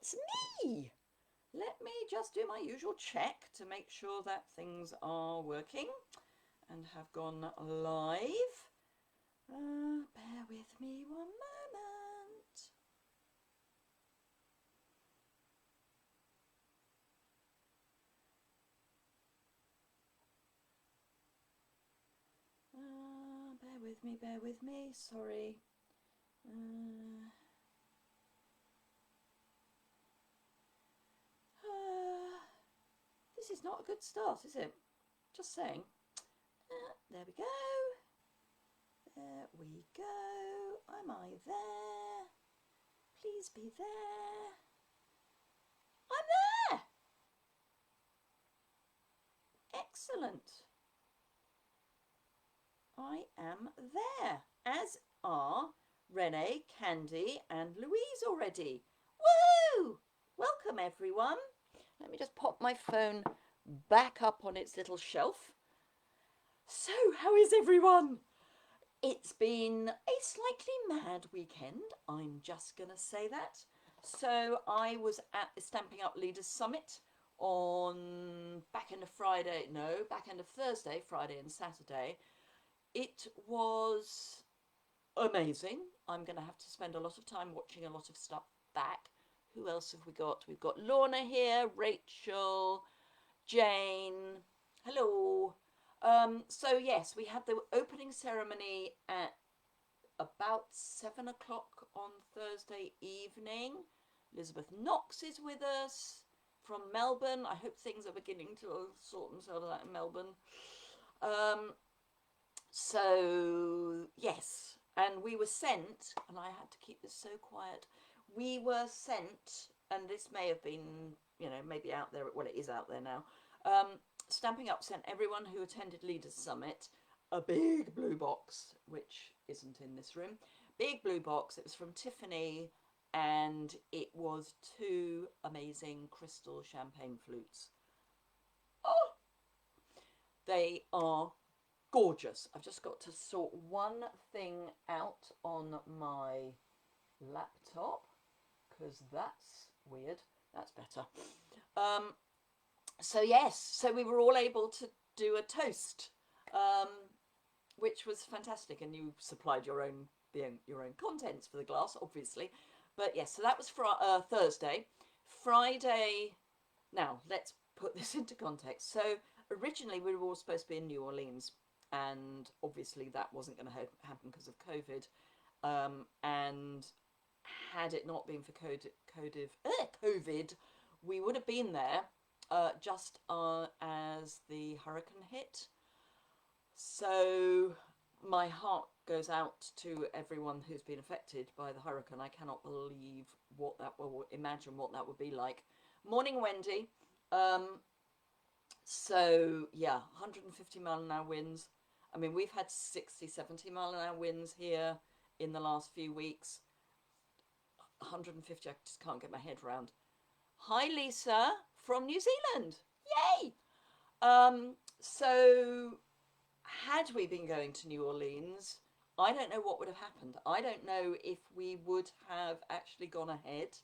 it's me. Let me just do my usual check to make sure that things are working and have gone live. Bear with me one moment. Bear with me, sorry. This is not a good start, is it? Just saying. There we go. There we go. Am I there? Please be there. I'm there! Excellent. I am there, as are Renee, Candy and Louise already. Woo! Welcome everyone. Let me just pop my phone back up on its little shelf. So, how is everyone? It's been a slightly mad weekend, I'm just going to say that. So I was at the Stamping Up Leaders Summit on back end of Thursday, Friday and Saturday. It was amazing. I'm going to have to spend a lot of time watching a lot of stuff back. Who else have we got? We've got Lorna here, Rachel, Jane. Hello. So yes, we had the opening ceremony at about 7 o'clock on Thursday evening. Elizabeth Knox is with us from Melbourne. I hope things are beginning to sort themselves out in Melbourne. So yes, and we were sent, and I had to keep this so quiet. We were sent, and this may have been, maybe out there. Well, it is out there now. Stamping Up sent everyone who attended Leaders Summit a big blue box, which isn't in this room. Big blue box. It was from Tiffany, and it was 2 amazing crystal champagne flutes. Oh, they are gorgeous. I've just got to sort one thing out on my laptop because that's weird. That's better. So yes, so we were all able to do a toast, which was fantastic, and you supplied your own contents for the glass, obviously. But yes, so that was Thursday. Friday. Now let's put this into context. So originally we were all supposed to be in New Orleans, and obviously that wasn't going to happen because of COVID. And had it not been for COVID, we would have been there just as the hurricane hit. So my heart goes out to everyone who's been affected by the hurricane. I cannot believe imagine what that would be like. Morning, Wendy. So yeah, 150 mile an hour winds. I mean, we've had 60, 70 mile an hour winds here in the last few weeks. 150, I just can't get my head around. Hi, Lisa from New Zealand. Yay! So had we been going to New Orleans, I don't know what would have happened. I don't know if we would have actually gone ahead,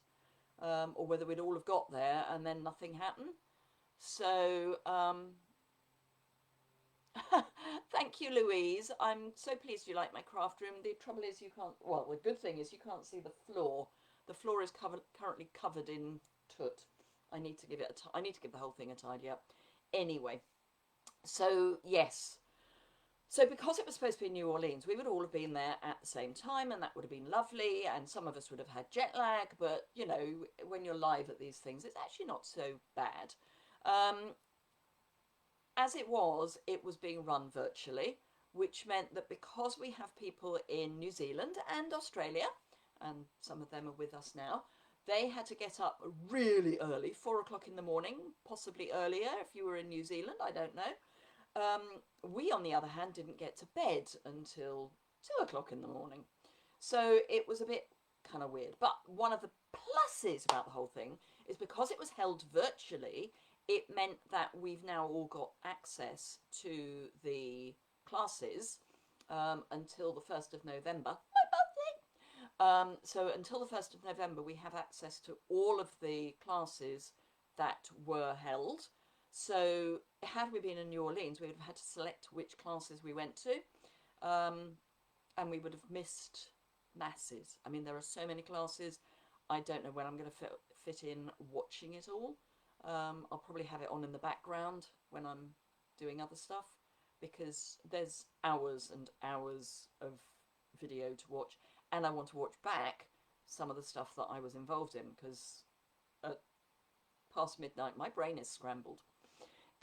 or whether we'd all have got there and then nothing happened. So thank you, Louise. I'm so pleased you like my craft room. The trouble is you can't, well, the good thing is you can't see the floor. The floor is currently covered in soot. I need to give the whole thing a tidy up. Anyway, so yes. So because it was supposed to be in New Orleans, we would all have been there at the same time, and that would have been lovely, and some of us would have had jet lag, but, when you're live at these things, it's actually not so bad. As it was being run virtually, which meant that because we have people in New Zealand and Australia, and some of them are with us now, they had to get up really early, 4 o'clock in the morning, possibly earlier if you were in New Zealand, I don't know. We, on the other hand, didn't get to bed until 2 o'clock in the morning. So it was a bit kind of weird. But one of the pluses about the whole thing is because it was held virtually, it meant that we've now all got access to the classes until the 1st of November, my So until the 1st of November, we have access to all of the classes that were held. So had we been in New Orleans, we would have had to select which classes we went to. And we would have missed masses. I mean, there are so many classes. I don't know when I'm going to fit in watching it all. I'll probably have it on in the background when I'm doing other stuff, because there's hours and hours of video to watch, and I want to watch back some of the stuff that I was involved in, because at past midnight my brain is scrambled.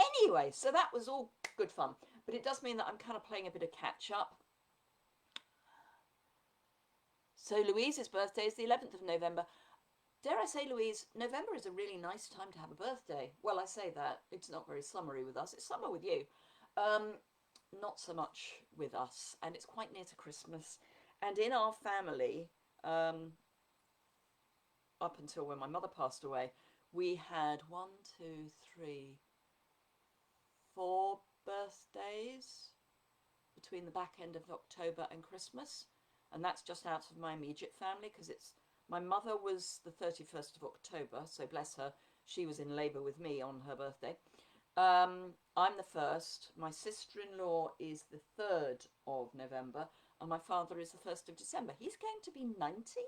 Anyway, so that was all good fun, but it does mean that I'm kind of playing a bit of catch up. So Louise's birthday is the 11th of November. Dare I say, Louise, November is a really nice time to have a birthday. Well, I say that. It's not very summery with us. It's summer with you. Not so much with us. And it's quite near to Christmas. And in our family, up until when my mother passed away, we had 4 birthdays between the back end of October and Christmas. And that's just out of my immediate family, because my mother was the 31st of October, so bless her, she was in labour with me on her birthday. I'm the 1st, my sister-in-law is the 3rd of November, and my father is the 1st of December. He's going to be 90.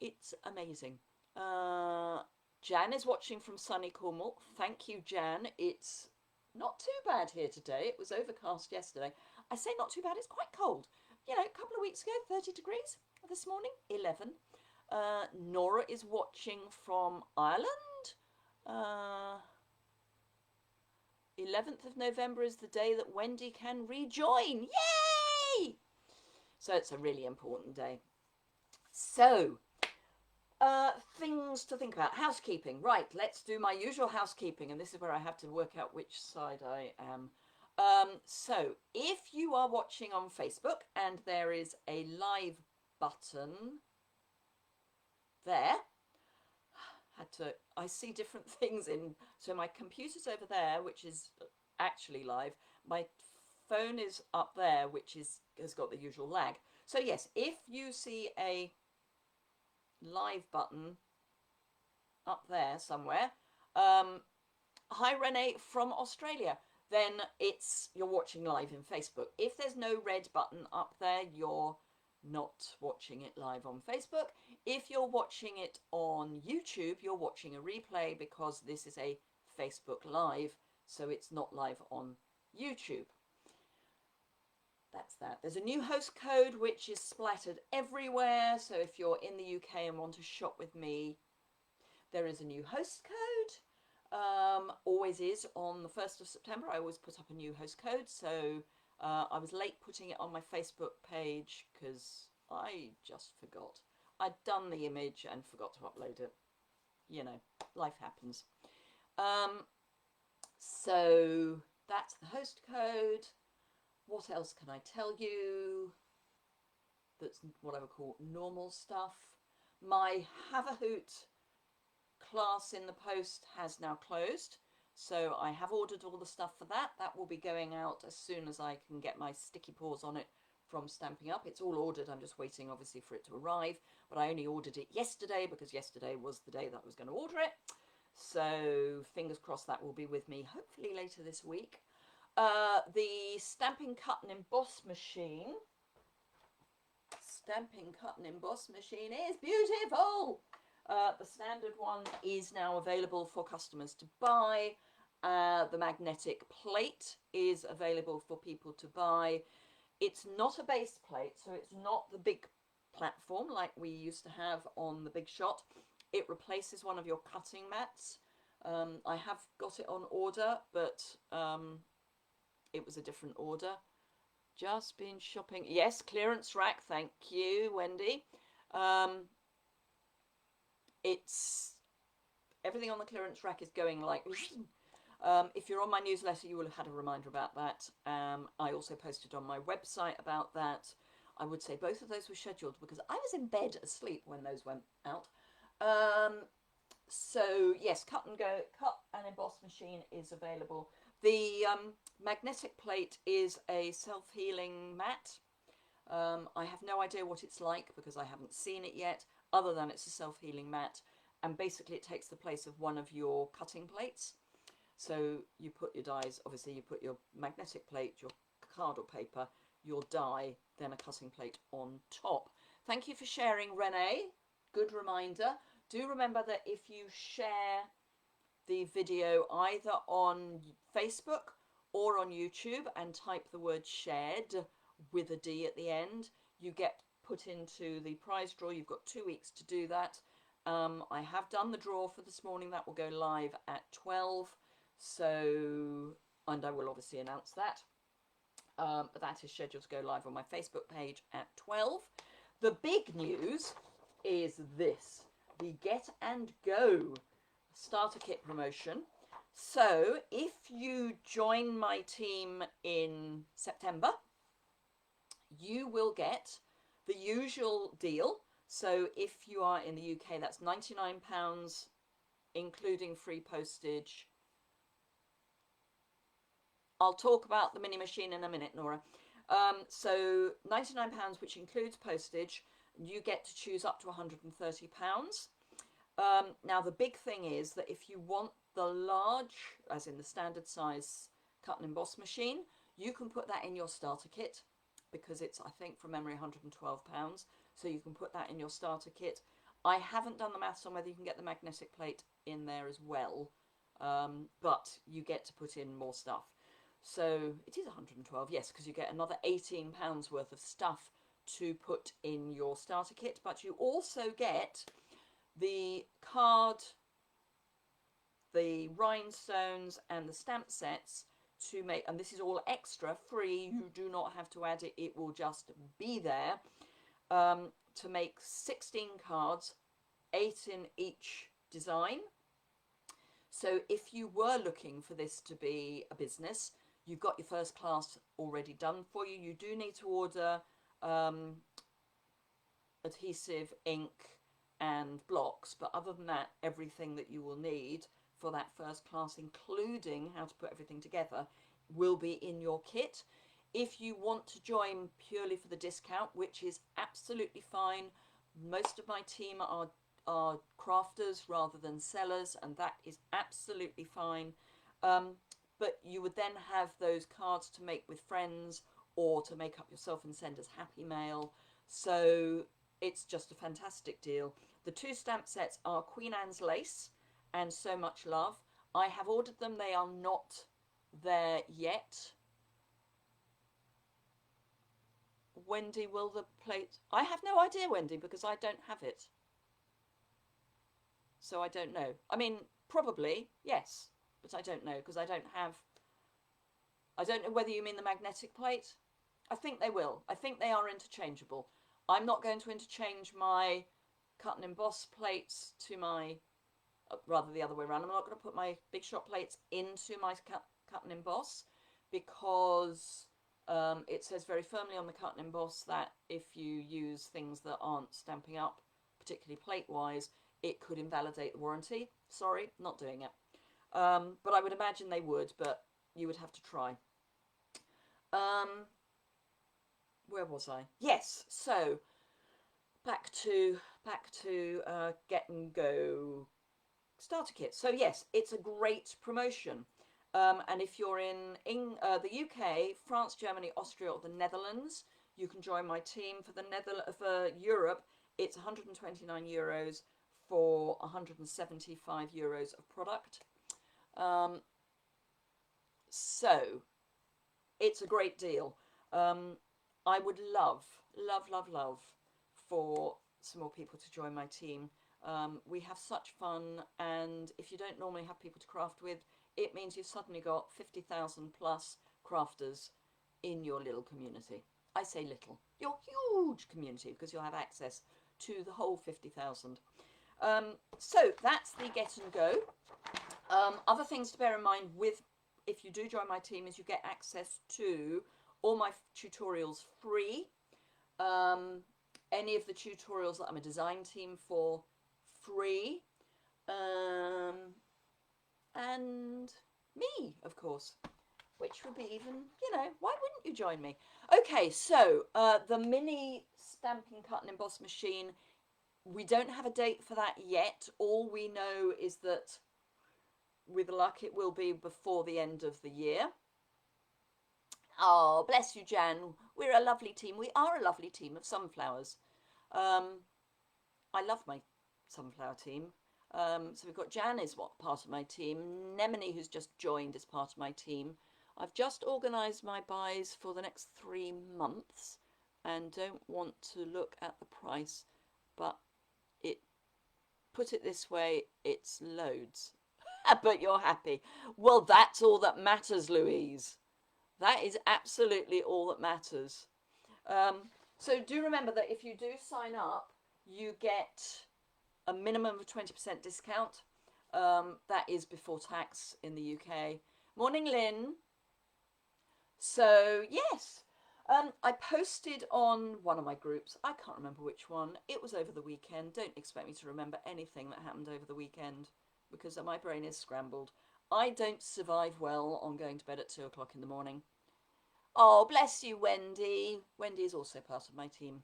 It's amazing. Jan is watching from sunny Cornwall. Thank you, Jan. It's not too bad here today. It was overcast yesterday. I say not too bad, it's quite cold. You know, a couple of weeks ago, 30 degrees. This morning, 11. Nora is watching from Ireland. 11th of November is the day that Wendy can rejoin. Yay! So it's a really important day. So, things to think about. Housekeeping. Right, let's do my usual housekeeping. And this is where I have to work out which side I am. So, if you are watching on Facebook and there is a live button there, I see different things in, so my computer's over there, which is actually live. My phone is up there, which has got the usual lag. So yes, if you see a live button up there somewhere, hi Renee from Australia, then you're watching live in Facebook. If there's no red button up there, you're not watching it live on Facebook. If you're watching it on YouTube, you're watching a replay, because this is a Facebook Live, so it's not live on YouTube. That's that. There's a new host code which is splattered everywhere, so if you're in the UK and want to shop with me, there is a new host code. Always is on the 1st of September. I always put up a new host code, so I was late putting it on my Facebook page because I just forgot. I'd done the image and forgot to upload it. You know, life happens. So that's the host code. What else can I tell you? That's what I would call normal stuff. My Have a Hoot class in the post has now closed. So I have ordered all the stuff for that. That will be going out as soon as I can get my sticky paws on it from Stampin' Up. It's all ordered. I'm just waiting, obviously, for it to arrive. But I only ordered it yesterday because yesterday was the day that I was going to order it. So fingers crossed that will be with me hopefully later this week. The Stampin' Cut and Emboss machine. Stampin' Cut and Emboss machine is beautiful. The standard one is now available for customers to buy. The magnetic plate is available for people to buy. It's not a base plate, so it's not the big platform like we used to have on the Big Shot. It replaces one of your cutting mats. I have got it on order, but it was a different order. Just been shopping. Yes, clearance rack. Thank you, Wendy. It's everything on the clearance rack is going like if you're on my newsletter, you will have had a reminder about that. I also posted on my website about that. I would say both of those were scheduled because I was in bed asleep when those went out. So yes, cut and emboss machine is available. The magnetic plate is a self-healing mat. I have no idea what it's like because I haven't seen it yet, other than it's a self-healing mat, and basically it takes the place of one of your cutting plates. So you put your dies, obviously you put your magnetic plate, your card or paper, your die, then a cutting plate on top. Thank you for sharing, Renee. Good reminder. Do remember that if you share the video either on Facebook or on YouTube and type the word shared with a D at the end, you get put into the prize draw. You've got 2 weeks to do that. I have done the draw for this morning. That will go live at 12. So, and I will obviously announce that. But that is scheduled to go live on my Facebook page at 12. The big news is this, the Get and Go starter kit promotion. So if you join my team in September, you will get the usual deal. So if you are in the UK, that's £99, including free postage. I'll talk about the mini machine in a minute, Nora. So £99, which includes postage. You get to choose up to £130. Now, the big thing is that if you want the large, as in the standard size cut and emboss machine, you can put that in your starter kit because it's, I think, from memory, £112. So you can put that in your starter kit. I haven't done the maths on whether you can get the magnetic plate in there as well, but you get to put in more stuff. So it is 112, yes, because you get another £18 worth of stuff to put in your starter kit, but you also get the card, the rhinestones and the stamp sets to make, and this is all extra free, you do not have to add it, it will just be there, to make 16 cards, 8 in each design. So if you were looking for this to be a business, you've got your first class already done for you. You do need to order adhesive, ink and blocks, but other than that, everything that you will need for that first class, including how to put everything together, will be in your kit. If you want to join purely for the discount, which is absolutely fine, most of my team are crafters rather than sellers, and that is absolutely fine. But you would then have those cards to make with friends or to make up yourself and send as happy mail. So it's just a fantastic deal. The 2 stamp sets are Queen Anne's Lace and So Much Love. I have ordered them. They are not there yet. Wendy, will the plate... I have no idea, Wendy, because I don't have it. So I don't know. I mean, probably, yes, but I don't know because I don't have... I don't know whether you mean the magnetic plate. I think they will. I think they are interchangeable. I'm not going to interchange my cut and emboss plates to my... rather the other way around. I'm not going to put my Big Shot plates into my cut and emboss because it says very firmly on the cut and emboss that if you use things that aren't stamping up, particularly plate-wise, it could invalidate the warranty. Sorry, not doing it. But I would imagine they would, but you would have to try. Where was I? Yes, so back to Get and Go starter kit. So yes, it's a great promotion. And if you're in the UK, France, Germany, Austria, or the Netherlands, you can join my team. For Europe, it's 129 euros for 175 euros of product. So it's a great deal. I would love for some more people to join my team. We have such fun, and if you don't normally have people to craft with, it means you've suddenly got 50,000 plus crafters in your little community. I say little, your huge community, because you'll have access to the whole 50,000. So that's the Get and Go. Other things to bear in mind with if you do join my team is you get access to all my tutorials free. Any of the tutorials that I'm a design team for, free. And me, of course. which would be even, you know, why wouldn't you join me? Okay, so the mini stamping, cut and emboss machine, we don't have a date for that yet. All we know is that with luck it will be before the end of the year. Oh, bless you, Jan. We're a lovely team. We are a lovely team of sunflowers. I love my sunflower team. So we've got Jan is part of my team. Nemini, who's just joined, is part of my team. I've just organised my buys for the next 3 months and don't want to look at the price, but put it this way, it's loads. But you're happy. Well, that's all that matters, Louise. That is absolutely all that matters. So do remember that if you do sign up, you get a minimum of 20% discount. That is before tax in the UK. Morning, Lynn. So, yes, I posted on one of my groups. I can't remember which one. It was over the weekend. Don't expect me to remember anything that happened over the weekend because my brain is scrambled. I don't survive well on going to bed at 2 o'clock in the morning. Oh, bless you, Wendy. Wendy is also part of my team.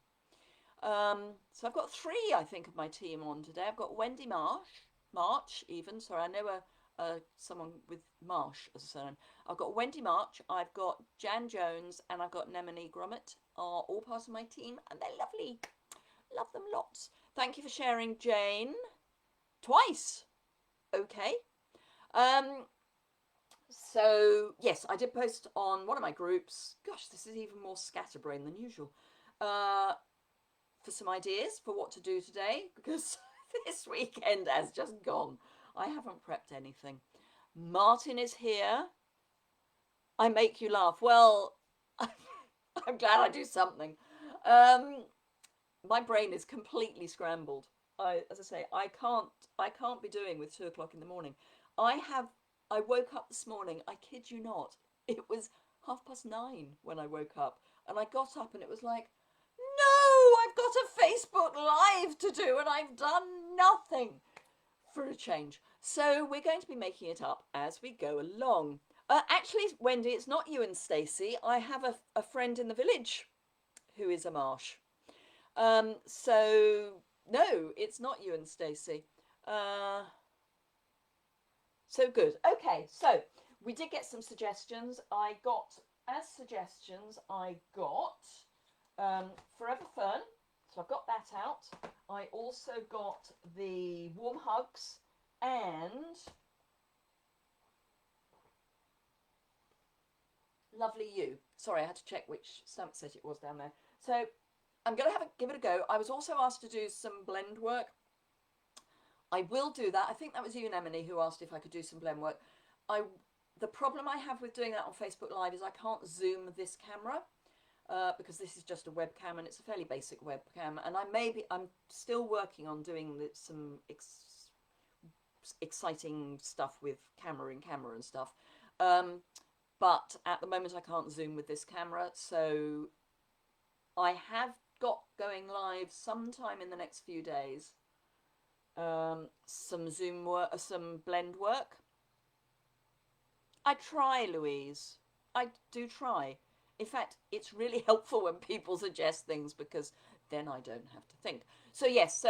So I've got 3, I think, of my team on today. I've got Wendy March even. Sorry, I know someone with Marsh as a surname. I've got Wendy March, I've got Jan Jones, and I've got Nemini Gromit, are all part of my team, and they're lovely. Love them lots. Thank you for sharing, Jane. Twice. Okay. So, yes, I did post on one of my groups. Gosh, this is even more scatterbrain than usual. For some ideas for what to do today, because this weekend has just gone. I haven't prepped anything. Martin is here. I make you laugh. Well, I'm glad I do something. My brain is completely scrambled. As I say, I can't be doing with 2 o'clock in the morning. I woke up this morning, I kid you not, it was 9:30 when I woke up, and I got up and it was like, no, I've got a Facebook Live to do and I've done nothing for a change. So we're going to be making it up as we go along. Actually, Wendy, it's not you and Stacey. I have a friend in the village who is a Marsh. So no, it's not you and Stacey. So good. Okay, so we did get some suggestions. I got Forever Fern. So I've got that out. I also got the Warm Hugs and Lovely You. Sorry, I had to check which stamp set it was down there. So I'm going to give it a go. I was also asked to do some blend work. I will do that. I think that was you, Nemini, who asked if I could do some blend work. The problem I have with doing that on Facebook Live is I can't zoom this camera because this is just a webcam and it's a fairly basic webcam. And I'm still working on doing some exciting stuff with camera and stuff. But at the moment I can't zoom with this camera. So I have got going live sometime in the next few days. Some zoom work, some blend work. I try, Louise. I do try. In fact, it's really helpful when people suggest things because then I don't have to think. So yes,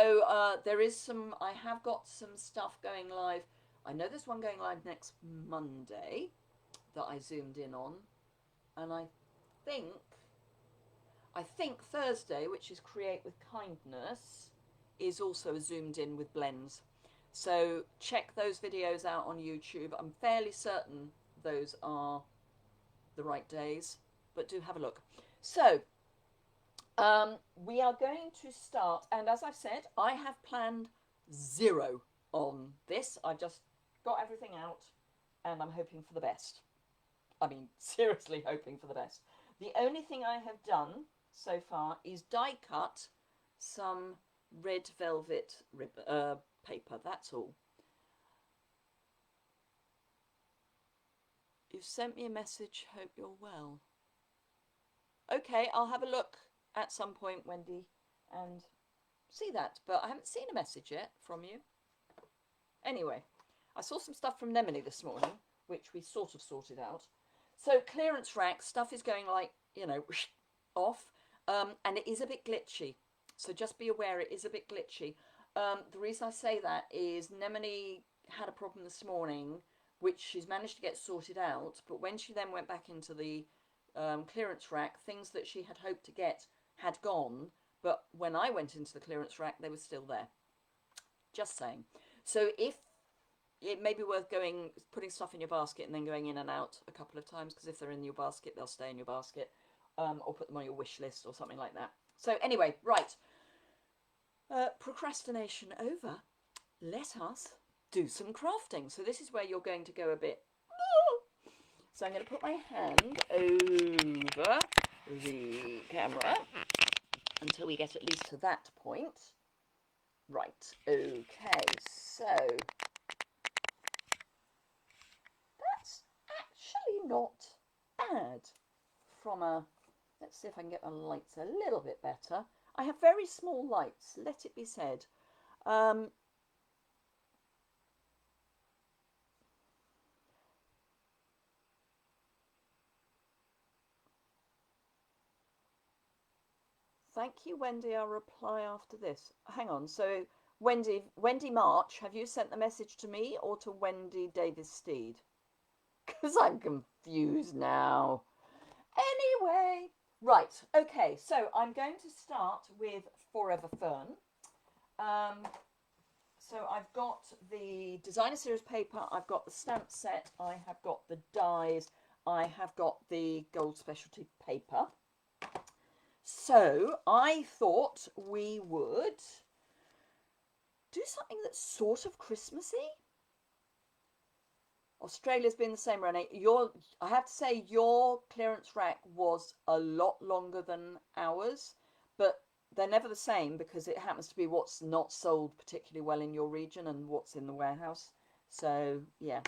there is some, I have got some stuff going live. I know there's one going live next Monday that I zoomed in on. And I think Thursday, which is Create with Kindness, is also zoomed in with blends. So check those videos out on YouTube. I'm fairly certain those are the right days, but do have a look. So we are going to start, and as I've said, I have planned 0 on this. I've just got everything out and I'm hoping for the best. I mean, seriously hoping for the best. The only thing I have done so far is die cut some red velvet paper, that's all. You've sent me a message, hope you're well. Okay, I'll have a look at some point, Wendy, and see that, but I haven't seen a message yet from you. Anyway, I saw some stuff from Nemini this morning, which we sort of sorted out. So clearance rack, stuff is going like, you know, off, and it is a bit glitchy. So just be aware it is a bit glitchy. The reason I say that is Nemone had a problem this morning, which she's managed to get sorted out, but when she then went back into the clearance rack, things that she had hoped to get had gone, but when I went into the clearance rack, they were still there. Just saying. So if it may be worth putting stuff in your basket and then going in and out a couple of times, because if they're in your basket, they'll stay in your basket, or put them on your wish list or something like that. So anyway, right. Procrastination over. Let us do some crafting. So this is where you're going to go a bit. So I'm going to put my hand over the camera until we get at least to that point. Right, okay, so that's actually not bad from a, let's see if I can get my lights a little bit better. I have very small lights, let it be said. Thank you, Wendy. I'll reply after this. Hang on. So, Wendy March, have you sent the message to me or to Wendy Davis Steed? Because I'm confused now. Anyway, right. Okay. So I'm going to start with Forever Fern. So I've got the designer series paper. I've got the stamp set. I have got the dies. I have got the gold specialty paper. So I thought we would do something that's sort of Christmassy. Australia's been the same, Renee. I have to say, your clearance rack was a lot longer than ours, but they're never the same because it happens to be what's not sold particularly well in your region and what's in the warehouse. So, yeah.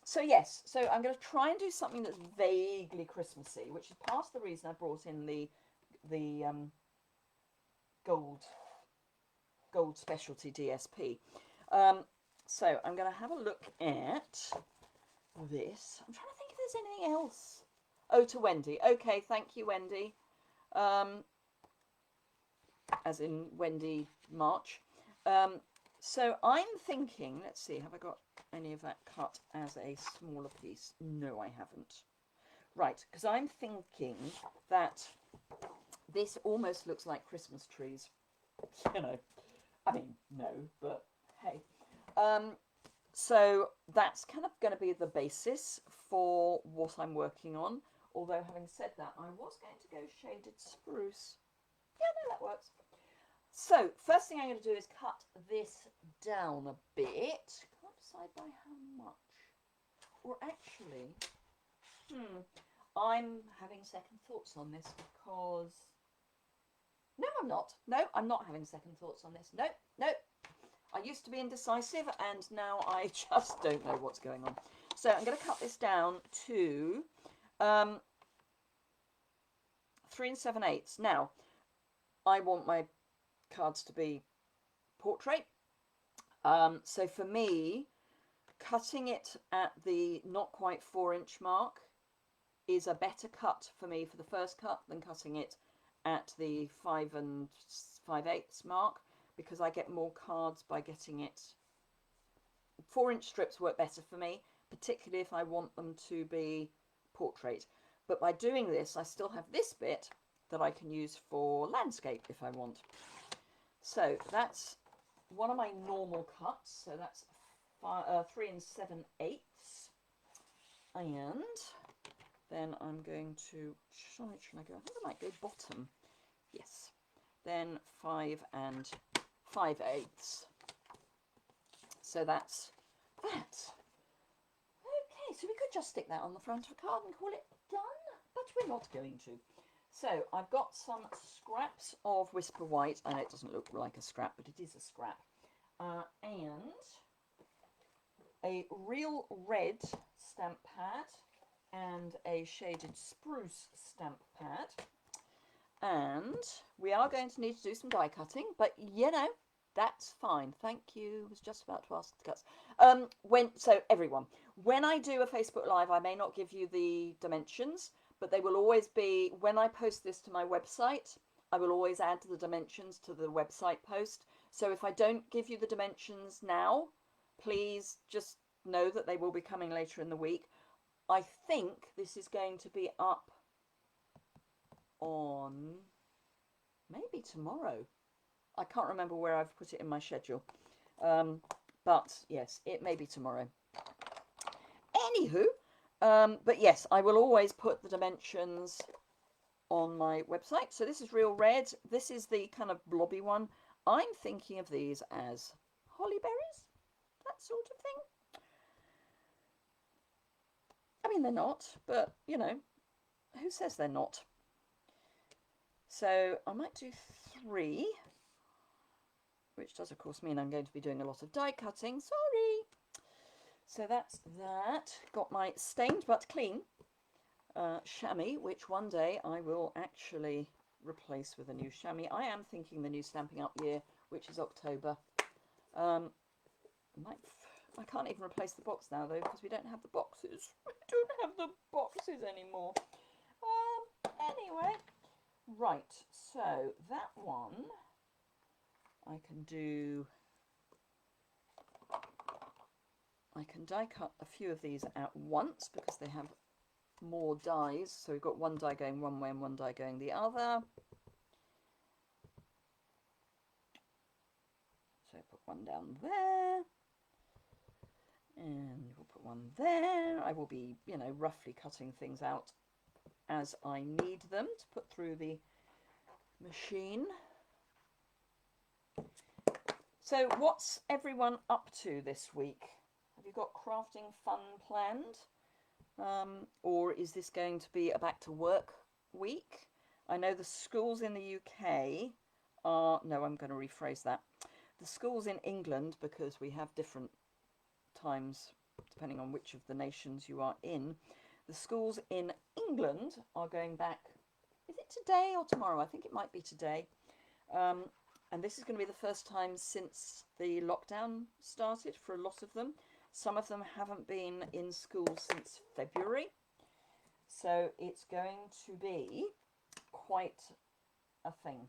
So yes, so I'm going to try and do something that's vaguely Christmassy, which is part of the reason I brought in the gold specialty DSP. So I'm going to have a look at this. I'm trying to think if there's anything else. Oh, to Wendy. Okay, thank you, Wendy. As in Wendy March. So I'm thinking, let's see, have I got any of that cut as a smaller piece? No, I haven't. Right, because I'm thinking that this almost looks like Christmas trees. You know, I mean, no, but hey. So that's kind of going to be the basis for what I'm working on. Although, having said that, I was going to go shaded spruce. Yeah, no, that works. So, first thing I'm going to do is cut this down a bit. Can't decide by how much. Or actually, I'm having second thoughts on this because... No, I'm not. No, I'm not having second thoughts on this. No, no. I used to be indecisive and now I just don't know what's going on. So I'm going to cut this down to 3 7/8. Now, I want my cards to be portrait. So for me, cutting it at the not quite 4-inch mark is a better cut for me for the first cut than cutting it at the 5 5/8 mark, because I get more cards by getting it. 4-inch strips work better for me, particularly if I want them to be portrait. But by doing this, I still have this bit that I can use for landscape if I want. So that's one of my normal cuts. So that's 3 7/8. And then I'm going to, should I go? I think I might go bottom. Yes. Then 5 5/8. So that's that. Okay, so we could just stick that on the front of a card and call it done, but we're not going to. So I've got some scraps of Whisper White. I know it doesn't look like a scrap, but it is a scrap. And a real red stamp pad and a shaded spruce stamp pad. And we are going to need to do some die cutting, but you know, That's fine. Thank you. I was just about to ask the guts. So everyone, when I do a Facebook Live, I may not give you the dimensions, but they will always be, when I post this to my website, I will always add the dimensions to the website post. So if I don't give you the dimensions now, please just know that they will be coming later in the week. I think this is going to be up on maybe tomorrow. I can't remember where I've put it in my schedule. But yes, it may be tomorrow. Anywho, but yes, I will always put the dimensions on my website. So this is real red. This is the kind of blobby one. I'm thinking of these as holly berries, that sort of thing. I mean, they're not, but you know, who says they're not? So I might do 3, which does of course mean I'm going to be doing a lot of die cutting. Sorry. So that's that. Got my stained but clean chamois, which one day I will actually replace with a new chamois. I am thinking the new Stampin' Up year, which is October. I can't even replace the box now though, because we don't have the boxes. We don't have the boxes anymore. Anyway, right, so that one I can die cut a few of these at once because they have more dies. So we've got one die going one way and one die going the other. So put one down there. And we'll put one there. I will be, you know, roughly cutting things out as I need them to put through the machine. So what's everyone up to this week? Have you got crafting fun planned? Or is this going to be a back to work week? I know the schools in the UK are, no, I'm going to rephrase that. The schools in England, because we have different times depending on which of the nations you are in, the schools in England are going back, is it today or tomorrow? I think it might be today. And this is going to be the first time since the lockdown started for a lot of them. Some of them haven't been in school since February. So it's going to be quite a thing.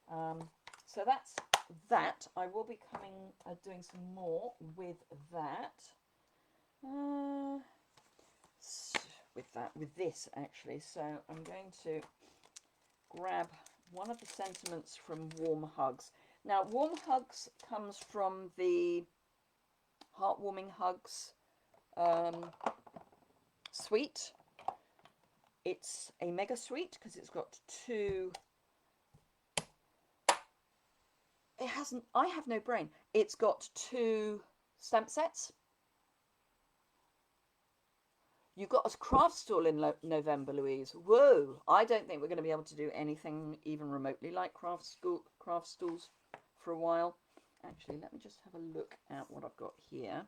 So that's that. I will be coming, doing some more with that. With this actually. So I'm going to grab one of the sentiments from Warm Hugs. Now, Warm Hugs comes from the Heartwarming Hugs suite. It's a mega suite because it's got 2. It hasn't, I have no brain. It's got 2 stamp sets. You've got a craft stall in November, Louise. Whoa! I don't think we're going to be able to do anything even remotely like craft stalls for a while. Actually, let me just have a look at what I've got here.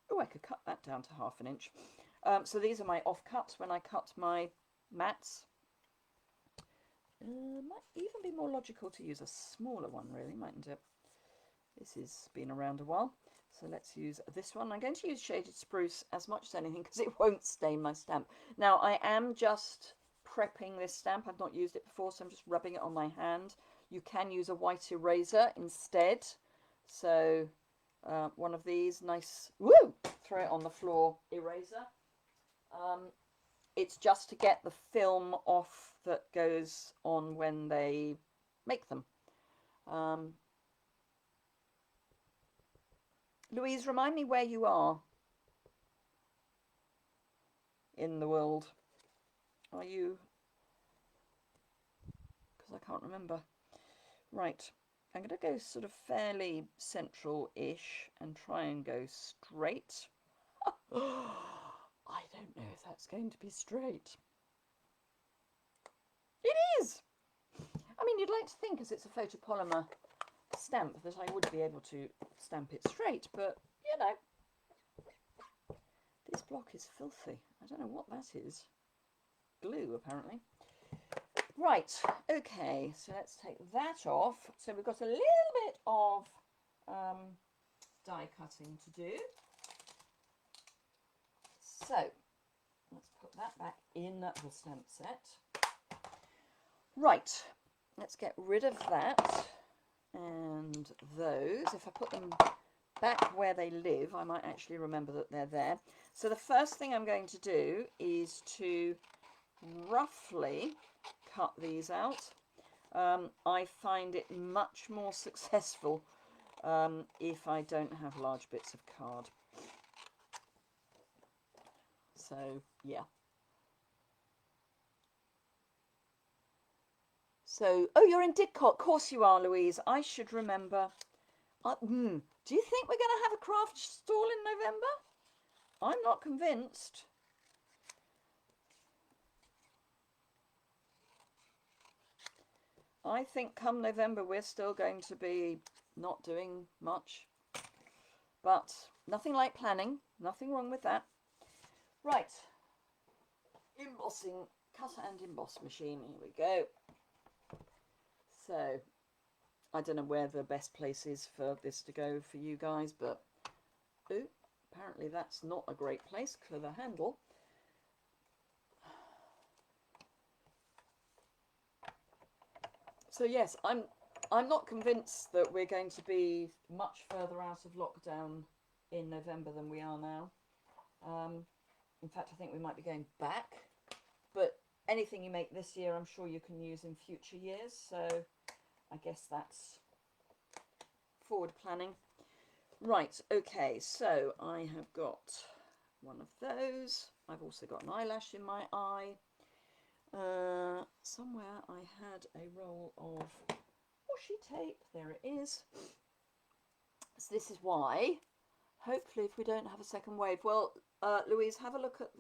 Oh, I could cut that down to ½ an inch. So these are my offcuts when I cut my mats. Might even be more logical to use a smaller one, really, mightn't it? This has been around a while. So let's use this one. I'm going to use Shaded Spruce as much as anything because it won't stain my stamp. Now, I am just prepping this stamp. I've not used it before, so I'm just rubbing it on my hand. You can use a white eraser instead. So one of these nice, woo, throw it on the floor eraser. It's just to get the film off that goes on when they make them. Louise, remind me where you are in the world. Are you? Because I can't remember. Right. I'm going to go sort of fairly central-ish and try and go straight. I don't know if that's going to be straight. It is! I mean, you'd like to think, as it's a photopolymer stamp, that I would be able to stamp it straight, but, you know, this block is filthy. I don't know what that is. Glue, apparently. Right, okay, so let's take that off. So we've got a little bit of die cutting to do. So let's put that back in the stamp set. Right, let's get rid of that and those. If I put them back where they live, I might actually remember that they're there. So the first thing I'm going to do is to roughly cut these out. I find it much more successful if I don't have large bits of card. So yeah. So, oh, you're in Didcot. Of course you are, Louise. I should remember. Do you think we're going to have a craft stall in November? I'm not convinced. I think come November we're still going to be not doing much. But nothing like planning. Nothing wrong with that. Right. Embossing, cutter and emboss machine. Here we go. So, I don't know where the best place is for this to go for you guys, but ooh, apparently that's not a great place for the handle. So yes, I'm not convinced that we're going to be much further out of lockdown in November than we are now. In fact, I think we might be going back. But anything you make this year, I'm sure you can use in future years. So I guess that's forward planning. Right, okay, so I have got one of those. I've also got an eyelash in my eye. Somewhere I had a roll of washi tape. There it is. So this is why, hopefully if we don't have a second wave. Well, Louise, have a look at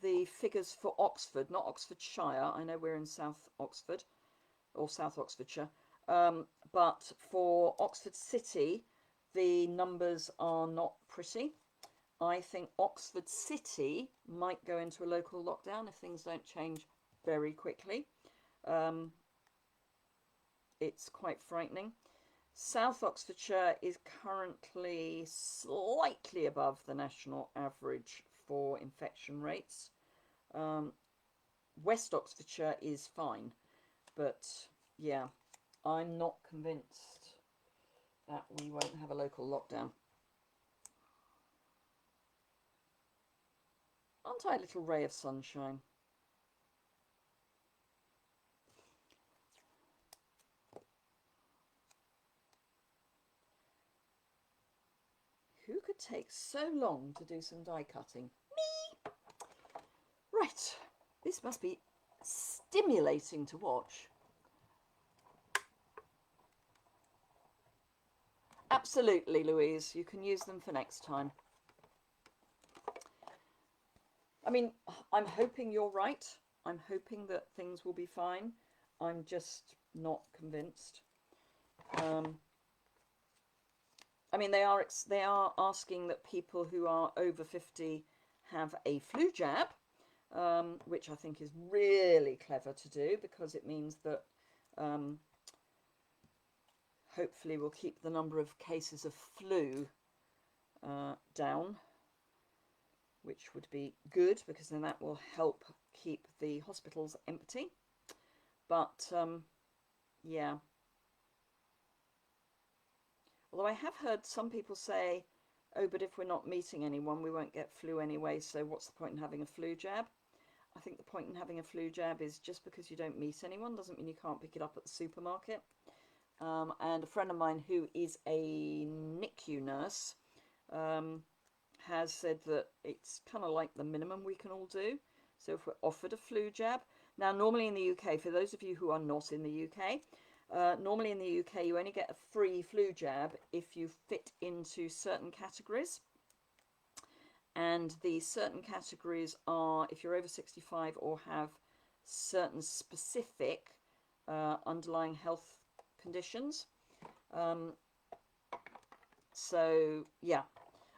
the figures for Oxford, not Oxfordshire. I know we're in South Oxford, or South Oxfordshire. But for Oxford City, the numbers are not pretty. I think Oxford City might go into a local lockdown if things don't change very quickly. It's quite frightening. South Oxfordshire is currently slightly above the national average for infection rates. West Oxfordshire is fine, but yeah, I'm not convinced that we won't have a local lockdown. Aren't I a little ray of sunshine? Who could take so long to do some die cutting? Me! Right, this must be stimulating to watch. Absolutely, Louise. You can use them for next time. I mean, I'm hoping you're right. I'm hoping that things will be fine. I'm just not convinced. I mean, they are asking that people who are over 50 have a flu jab, which I think is really clever to do, because it means that hopefully we'll keep the number of cases of flu down, which would be good, because then that will help keep the hospitals empty. But yeah, although I have heard some people say, oh, but if we're not meeting anyone, we won't get flu anyway, so what's the point in having a flu jab? I think the point in having a flu jab is just because you don't meet anyone doesn't mean you can't pick it up at the supermarket. And a friend of mine who is a NICU nurse has said that it's kind of like the minimum we can all do. So if we're offered a flu jab, now normally in the UK, for those of you who are not in the UK, normally in the UK you only get a free flu jab if you fit into certain categories. And the certain categories are if you're over 65 or have certain specific underlying health conditions. So yeah,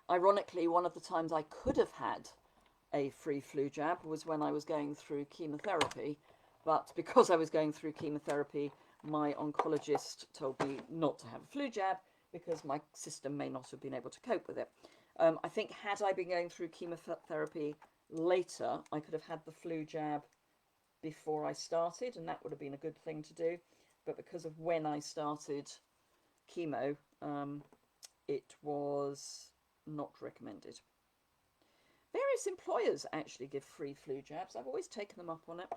ironically, one of the times I could have had a free flu jab was when I was going through chemotherapy. But because I was going through chemotherapy, my oncologist told me not to have a flu jab because my system may not have been able to cope with it. I think had I been going through chemotherapy later, I could have had the flu jab before I started, and that would have been a good thing to do. But because of when I started chemo, it was not recommended. Various employers actually give free flu jabs. I've always taken them up on it.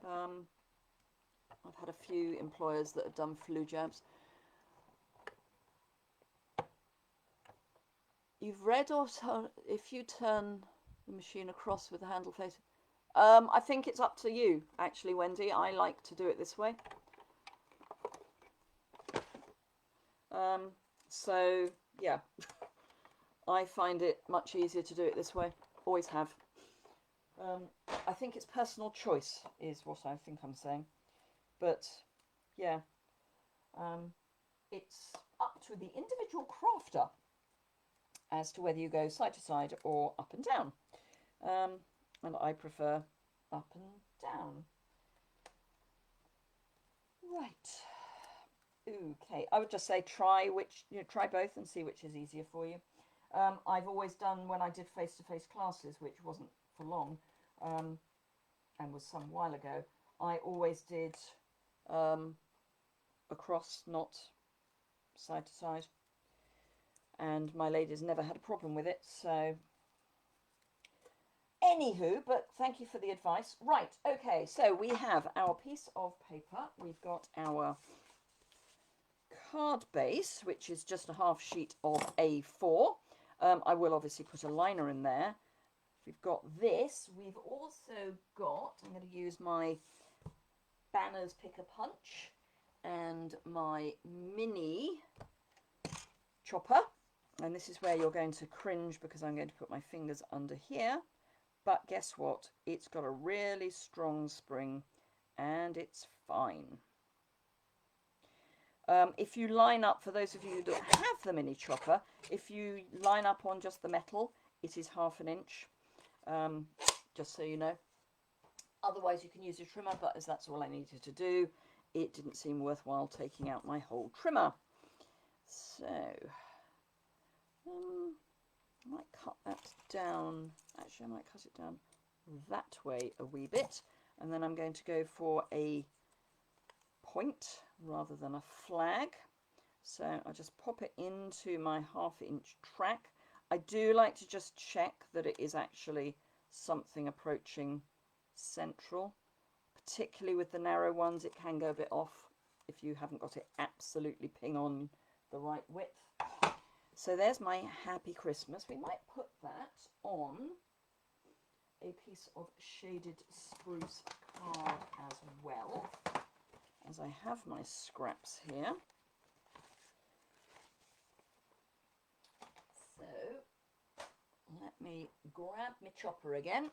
I've had a few employers that have done flu jabs. You've read or if you turn the machine across with the handle facing. I think it's up to you, actually, Wendy. I like to do it this way. So, yeah, I find it much easier to do it this way. Always have. I think it's personal choice is what I think I'm saying. But, yeah, it's up to the individual crafter as to whether you go side to side or up and down. And I prefer up and down. Right. Okay. I would just say try both and see which is easier for you. I've always done, when I did face-to-face classes, which wasn't for long, and was some while ago, I always did across, not side to side. And my ladies never had a problem with it, so anywho, but thank you for the advice. Right, okay, so we have our piece of paper. We've got our card base, which is just a half sheet of A4. I will obviously put a liner in there. We've got this. We've also got, I'm going to use my Banners Pick-a-Punch and my mini chopper. And this is where you're going to cringe because I'm going to put my fingers under here. But guess what? It's got a really strong spring and it's fine. If you line up, for those of you who don't have the mini chopper, if you line up on just the metal, it is 1/2 inch, just so you know. Otherwise you can use a trimmer, but as that's all I needed to do, it didn't seem worthwhile taking out my whole trimmer. So, I might cut that down. Actually, I might cut it down that way a wee bit. And then I'm going to go for a point rather than a flag. So I just pop it into my 1/2 inch track. I do like to just check that it is actually something approaching central. Particularly with the narrow ones, it can go a bit off if you haven't got it absolutely ping on the right width. So there's my Happy Christmas. We might put that on a piece of shaded spruce card as well, as I have my scraps here. So let me grab my chopper again.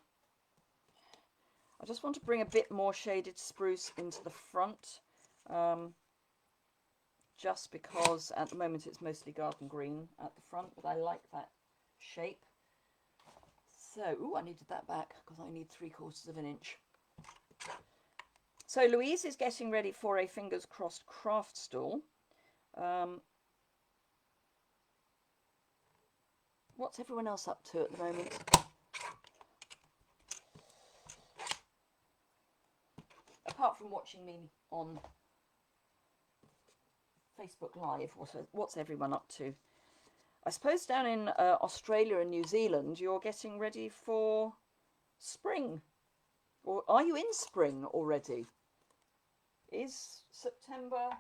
I just want to bring a bit more shaded spruce into the front, just because at the moment it's mostly garden green at the front, but I like that shape. So, ooh, I needed that back because I need 3/4 inch. So Louise is getting ready for a fingers crossed craft stool. What's everyone else up to at the moment? Apart from watching me on Facebook Live, what's everyone up to? I suppose down in Australia and New Zealand, you're getting ready for spring. Or are you in spring already? Is September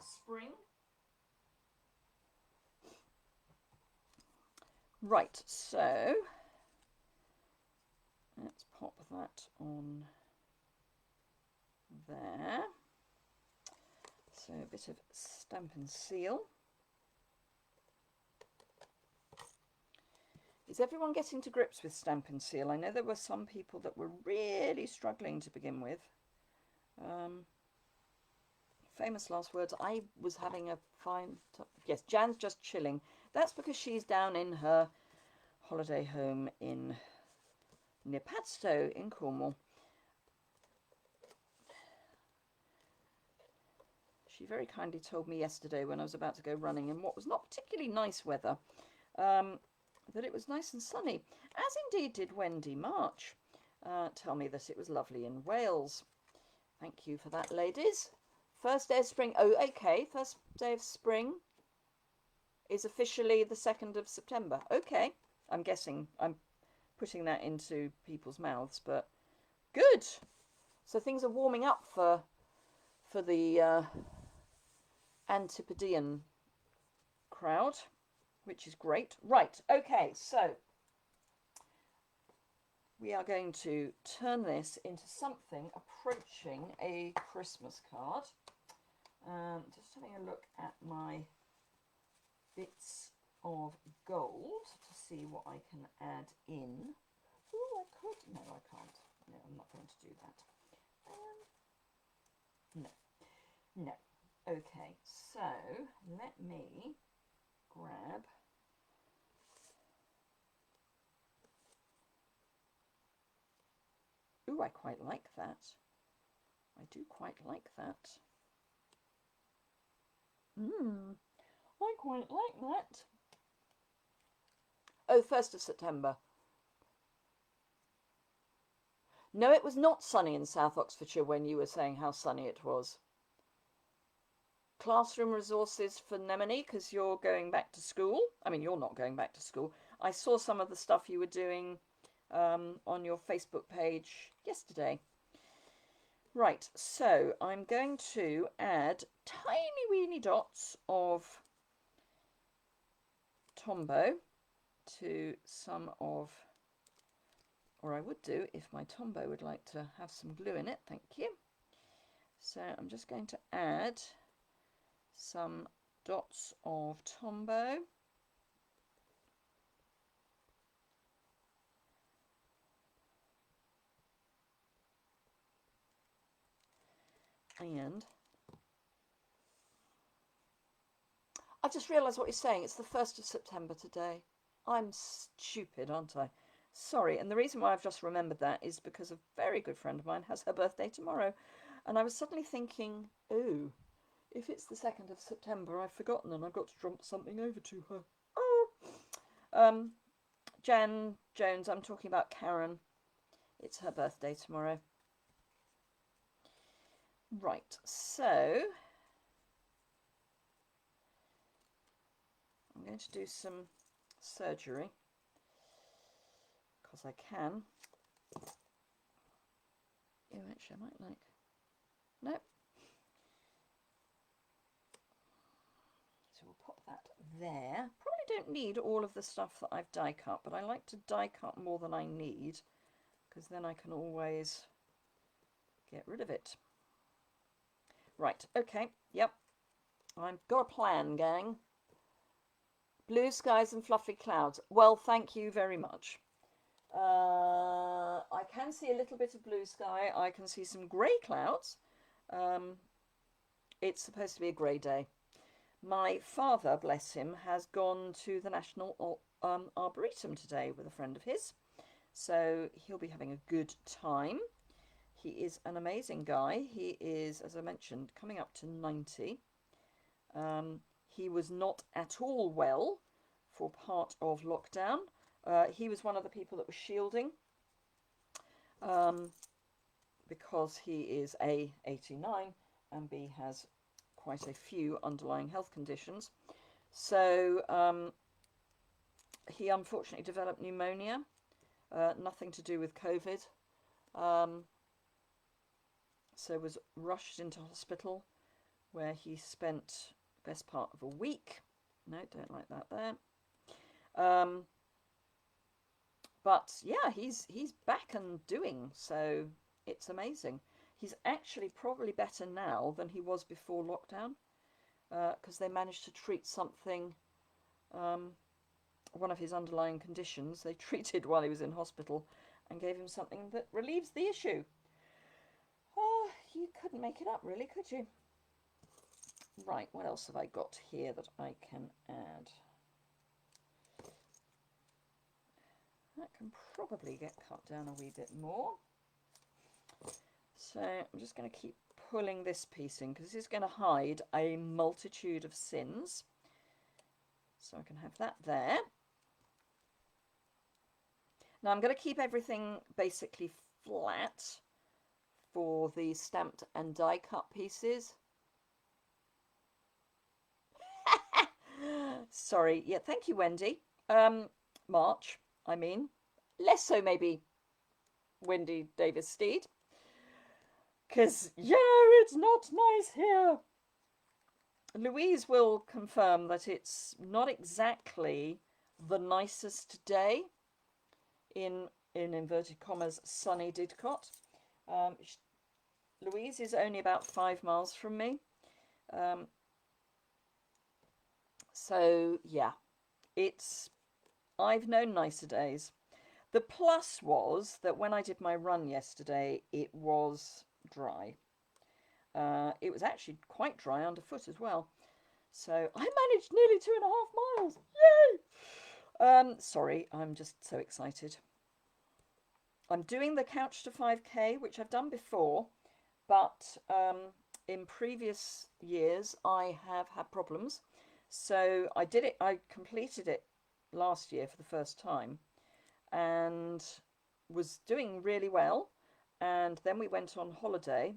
spring? Right, so let's pop that on there. So a bit of stamp and seal. Is everyone getting to grips with stamp and seal? I know there were some people that were really struggling to begin with. Famous last words. I was having a fine time. Yes, Jan's just chilling. That's because she's down in her holiday home in near Padstow in Cornwall. She very kindly told me yesterday when I was about to go running in what was not particularly nice weather, that it was nice and sunny, as indeed did Wendy March. Tell me that it was lovely in Wales. Thank you for that, ladies. First day of spring. Oh, okay. First day of spring is officially the 2nd of September. Okay. I'm guessing I'm putting that into people's mouths, but good. So things are warming up for the Antipodean crowd, which is great. Right. Okay. So we are going to turn this into something approaching a Christmas card. Just having a look at my bits of gold to see what I can add in. Oh, I could. No, I can't. No, I'm not going to do that. No. Okay, so let me grab ooh, I quite like that. I do quite like that. I quite like that. Oh, 1st of September. No, it was not sunny in South Oxfordshire when you were saying how sunny it was. Classroom resources for Nemini, because you're going back to school. I mean, you're not going back to school. I saw some of the stuff you were doing on your Facebook page yesterday. Right, so I'm going to add tiny weeny dots of Tombow to some of, or I would do if my Tombow would like to have some glue in it, thank you. So I'm just going to add some dots of Tombow. And I've just realised what you're saying. It's the 1st of September today. I'm stupid, aren't I? Sorry. And the reason why I've just remembered that is because a very good friend of mine has her birthday tomorrow. And I was suddenly thinking, oh, if it's the 2nd of September, I've forgotten and I've got to drop something over to her. Oh. Jan Jones, I'm talking about Karen. It's her birthday tomorrow. Right, so I'm going to do some surgery because I can. Oh, actually, I might like. Nope. So we'll pop that there. Probably don't need all of the stuff that I've die cut, but I like to die cut more than I need because then I can always get rid of it. Right, okay, yep. I've got a plan, gang. Blue skies and fluffy clouds. Well, thank you very much. I can see a little bit of blue sky. I can see some grey clouds. It's supposed to be a grey day. My father, bless him, has gone to the National Arboretum today with a friend of his. So he'll be having a good time. He is an amazing guy. He is, as I mentioned, coming up to 90. He was not at all well for part of lockdown. He was one of the people that was shielding because he is A, 89, and B, has quite a few underlying health conditions. So he unfortunately developed pneumonia, nothing to do with COVID. So was rushed into hospital where he spent the best part of a week. No, don't like that there. But yeah, he's back and doing, so it's amazing. He's actually probably better now than he was before lockdown because they managed to treat something, one of his underlying conditions they treated while he was in hospital and gave him something that relieves the issue. Oh, you couldn't make it up really, could you? Right, what else have I got here that I can add? That can probably get cut down a wee bit more. So I'm just going to keep pulling this piece in because this is going to hide a multitude of sins. So I can have that there. Now I'm going to keep everything basically flat for the stamped and die cut pieces. Sorry, yeah, thank you, Wendy. March, I mean. Less so maybe Wendy Davis Steed. Because, it's not nice here. Louise will confirm that it's not exactly the nicest day in inverted commas, sunny Didcot. Louise is only about 5 miles from me. So, yeah, I've known nicer days. The plus was that when I did my run yesterday, it was dry. It was actually quite dry underfoot as well. So I managed nearly 2.5 miles. Yay! Sorry, I'm just so excited. I'm doing the Couch to 5K, which I've done before, but in previous years I have had problems. So I completed it last year for the first time and was doing really well. And then we went on holiday.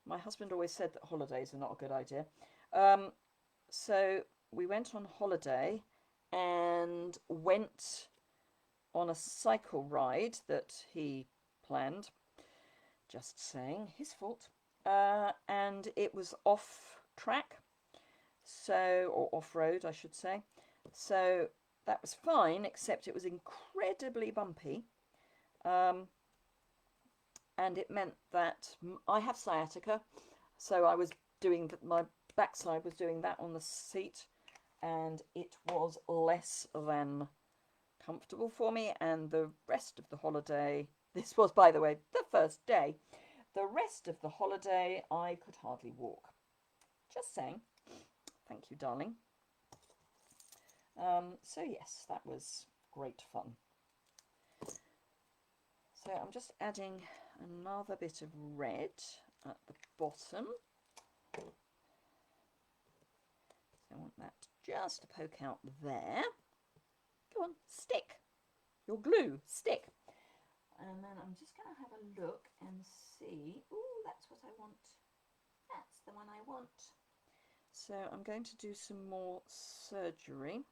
My husband always said that holidays are not a good idea. So we went on holiday and went on a cycle ride that he planned. Just saying, his fault. And it was off track, or off road, I should say. So that was fine, except it was incredibly bumpy. And it meant that I have sciatica, so I was doing my backside was doing that on the seat, and it was less than comfortable for me. And the rest of the holiday, this was, by the way, the first day, the rest of the holiday I could hardly walk. Just saying. Thank you, darling. So yes, that was great fun. So I'm just adding another bit of red at the bottom. So I want that just to poke out there. Go on, stick. Your glue, stick. And then I'm just going to have a look and see. Ooh, that's what I want. That's the one I want. So I'm going to do some more surgery.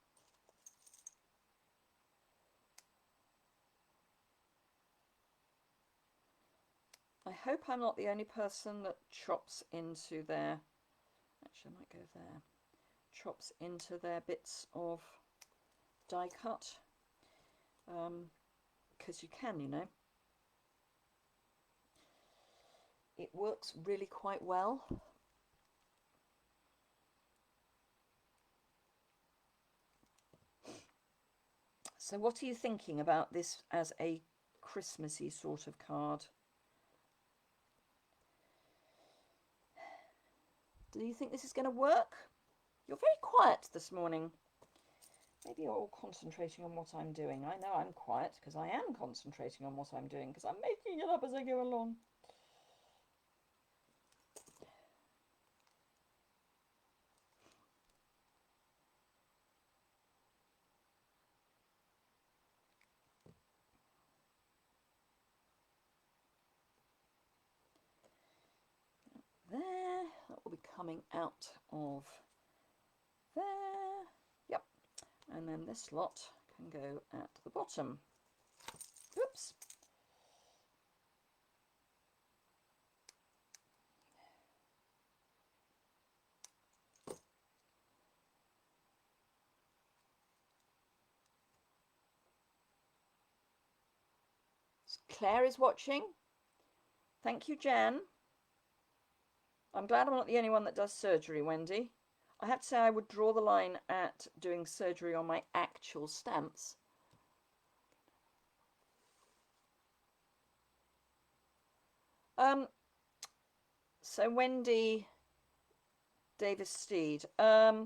I hope I'm not the only person that chops into their, actually I might go there, chops into their bits of die cut, because you can, it works really quite well. So what are you thinking about this as a Christmassy sort of card? Do you think this is going to work? You're very quiet this morning. Maybe you're all concentrating on what I'm doing. I know I'm quiet because I am concentrating on what I'm doing because I'm making it up as I go along. There, that will be coming out of there. Yep. And then this lot can go at the bottom. Oops. Claire is watching. Thank you, Jan. I'm glad I'm not the only one that does surgery, Wendy. I have to say I would draw the line at doing surgery on my actual stamps. So Wendy Davis Steed. I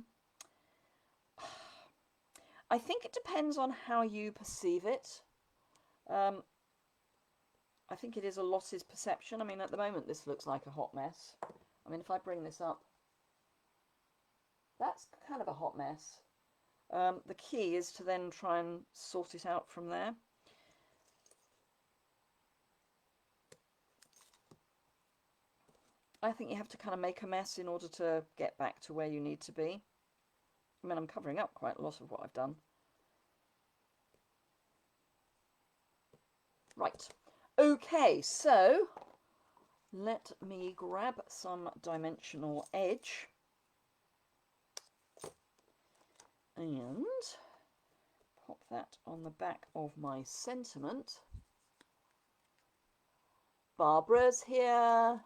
think it depends on how you perceive it. I think it is a losses perception. I mean, at the moment, this looks like a hot mess. I mean, if I bring this up, that's kind of a hot mess. The key is to then try and sort it out from there. I think you have to kind of make a mess in order to get back to where you need to be. I mean, I'm covering up quite a lot of what I've done. Right. Okay, so let me grab some dimensional edge and pop that on the back of my sentiment. Barbara's here.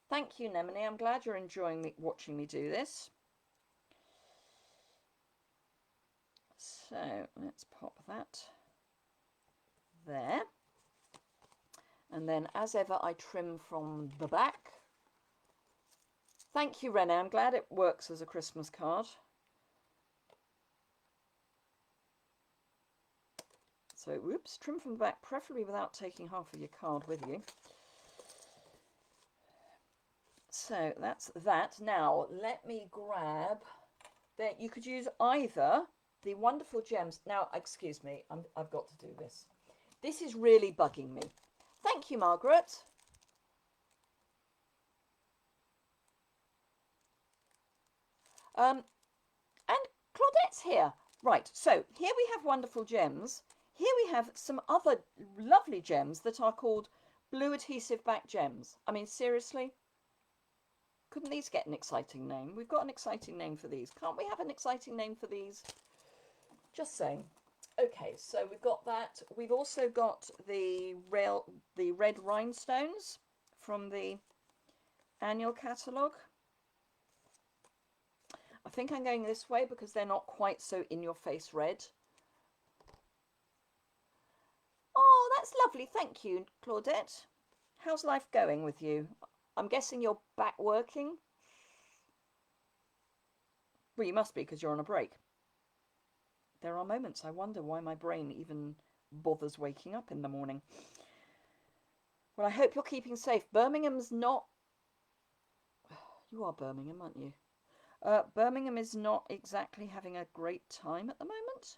Thank you, Nemone. I'm glad you're enjoying watching me do this. So let's pop that there. And then, as ever, I trim from the back. Thank you, Renee. I'm glad it works as a Christmas card. So, whoops, trim from the back, preferably without taking half of your card with you. So, that's that. Now, let me grab... There, you could use either the wonderful gems... Now, excuse me, I've got to do this. This is really bugging me. Thank you, Margaret. And Claudette's here. Right, so here we have wonderful gems. Here we have some other lovely gems that are called blue adhesive back gems. I mean, seriously? Couldn't these get an exciting name? We've got an exciting name for these. Can't we have an exciting name for these? Just saying. Okay, so we've got that. We've also got the red rhinestones from the annual catalogue. I think I'm going this way because they're not quite so in-your-face red. Oh, that's lovely. Thank you, Claudette. How's life going with you? I'm guessing you're back working? Well, you must be because you're on a break. There are moments I wonder why my brain even bothers waking up in the morning. Well, I hope you're keeping safe. Birmingham's not... You are Birmingham, aren't you? Birmingham is not exactly having a great time at the moment.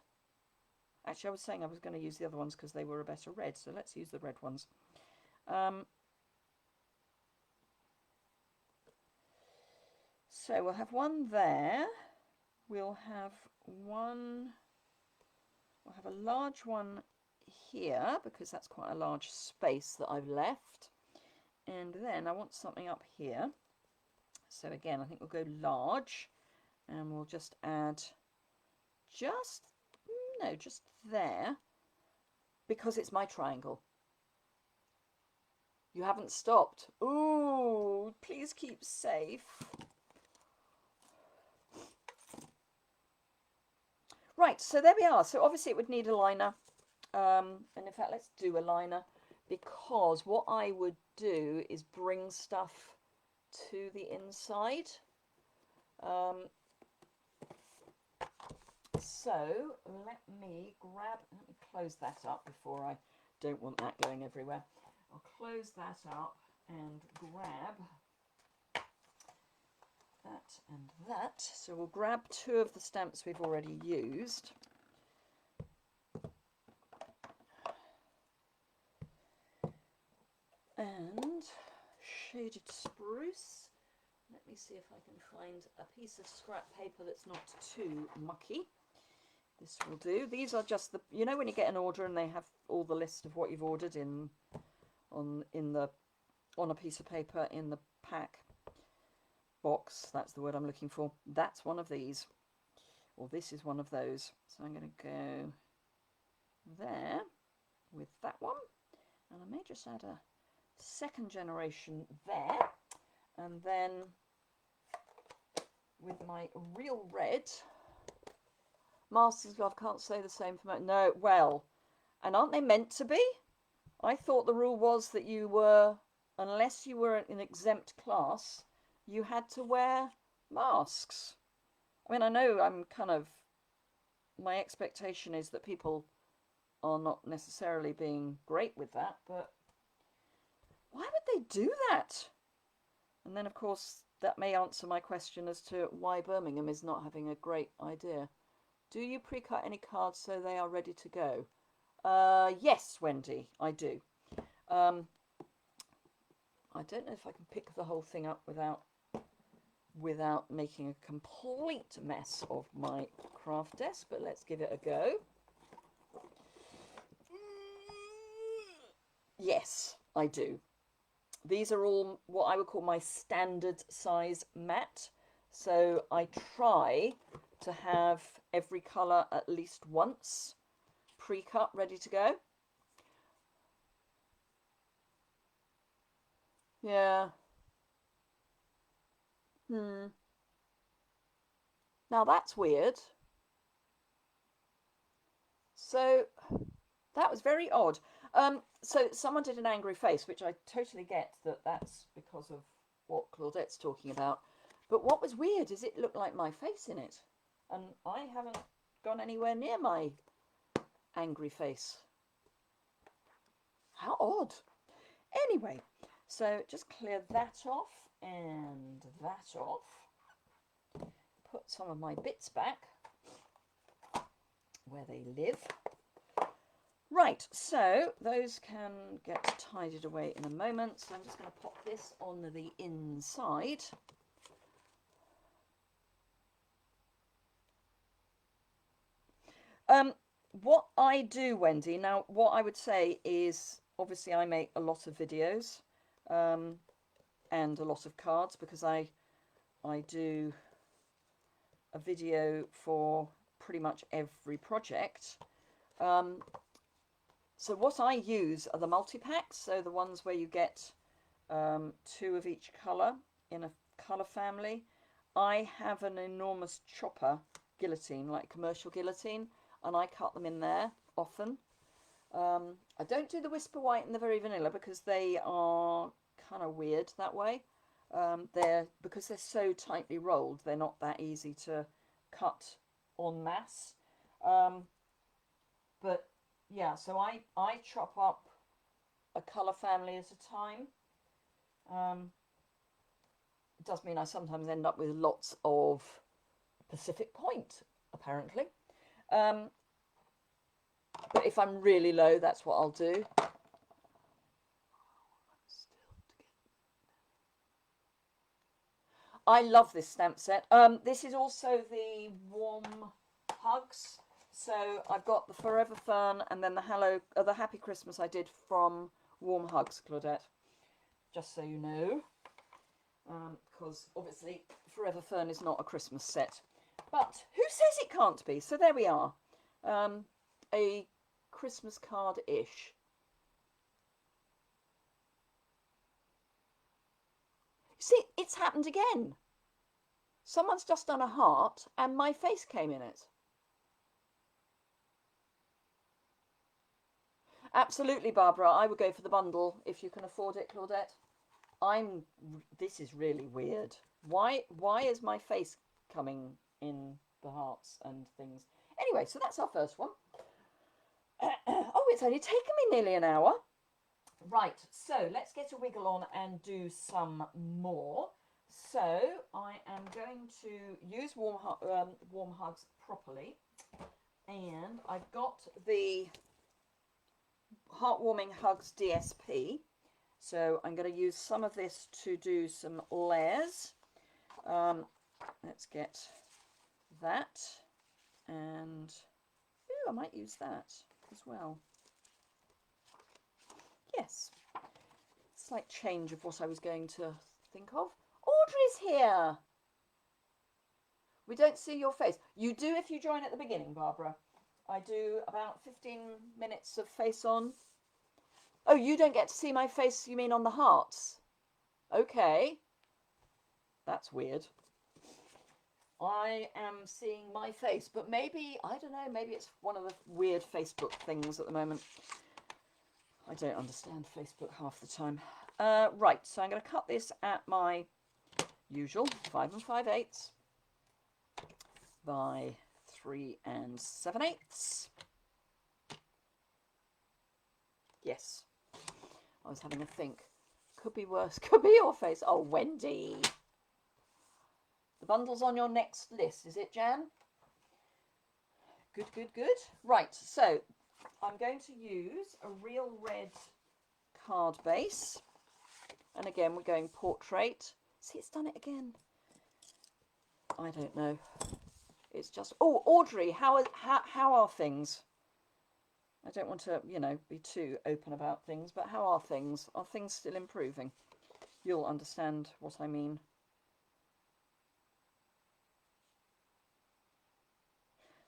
Actually, I was saying I was going to use the other ones because they were a better red, so let's use the red ones. So we'll have one there. We'll have one... I'll have a large one here because that's quite a large space that I've left. And then I want something up here. So again, I think we'll go large and we'll just add just there because it's my triangle. You haven't stopped. Ooh, please keep safe. Right, so there we are. So obviously it would need a liner. And in fact, let's do a liner because what I would do is bring stuff to the inside. So let me close that up before I don't want that going everywhere. I'll close that up and grab that and that. So we'll grab two of the stamps we've already used. And shaded spruce. Let me see if I can find a piece of scrap paper that's not too mucky. This will do. These are just the, you know, when you get an order and they have all the list of what you've ordered on a piece of paper in the pack box. That's the word I'm looking for. That's one of these. Or this is one of those. So I'm going to go there with that one. And I may just add a second generation there. And then with my real red, Master's Glove, can't say the same for my, no, well, and aren't they meant to be? I thought the rule was that you were, unless you were an exempt class, you had to wear masks. I mean, I know I'm kind of, my expectation is that people are not necessarily being great with that, but why would they do that? And then, of course, that may answer my question as to why Birmingham is not having a great idea. Do you pre-cut any cards so they are ready to go? Yes, Wendy, I do. I don't know if I can pick the whole thing up without making a complete mess of my craft desk, but let's give it a go. Yes, I do. These are all what I would call my standard size mat. So I try to have every colour at least once pre-cut, ready to go. Yeah. Now that's weird. So that was very odd. So someone did an angry face, which I totally get that that's because of what Claudette's talking about. But what was weird is it looked like my face in it. And I haven't gone anywhere near my angry face. How odd. Anyway, so just clear that off and that off. Put some of my bits back where they live. Right, so those can get tidied away in a moment. So I'm just going to pop this on the inside. What I do, Wendy, now what I would say is, obviously I make a lot of videos and a lot of cards because I do a video for pretty much every project. So what I use are the multi-packs, so the ones where you get 2 of each colour in a colour family. I have an enormous chopper guillotine, like commercial guillotine, and I cut them in there often. I don't do the Whisper White and the Very Vanilla because they are kind of weird that way. Because they're so tightly rolled, they're not that easy to cut en masse. But yeah, so I chop up a colour family at a time. It does mean I sometimes end up with lots of Pacific Point, apparently. But if I'm really low, that's what I'll do. I love this stamp set. This is also the Warm Hugs. So I've got the Forever Fern and then the Happy Christmas I did from Warm Hugs, Claudette. Just so you know. Because obviously Forever Fern is not a Christmas set. But who says it can't be? So there we are. A Christmas card-ish. See, it's happened again. Someone's just done a heart and my face came in it. Absolutely, Barbara. I would go for the bundle if you can afford it, Claudette. This is really weird. Why is my face coming in the hearts and things? Anyway, so that's our first one. Oh, it's only taken me nearly an hour. Right, so let's get a wiggle on and do some more. So I am going to use Warm Hugs properly. And I've got the Heartwarming Hugs DSP. So I'm going to use some of this to do some layers. Let's get that. And I might use that as well. Yes. Slight change of what I was going to think of. Audrey's here. We don't see your face. You do if you join at the beginning, Barbara. I do about 15 minutes of face on. Oh, you don't get to see my face, you mean on the hearts? Okay. That's weird. I am seeing my face, but maybe, I don't know, maybe it's one of the weird Facebook things at the moment. I don't understand Facebook half the time. Right, so I'm going to cut this at my usual 5 5/8 by 3 7/8. Yes. I was having a think. Could be worse. Could be your face. Oh, Wendy. The bundle's on your next list, is it, Jan? Good, good, good. Right, so I'm going to use a real red card base. And again, we're going portrait. See, it's done it again. I don't know. It's just... Oh, Audrey, how are things? I don't want to, you know, be too open about things, but how are things? Are things still improving? You'll understand what I mean.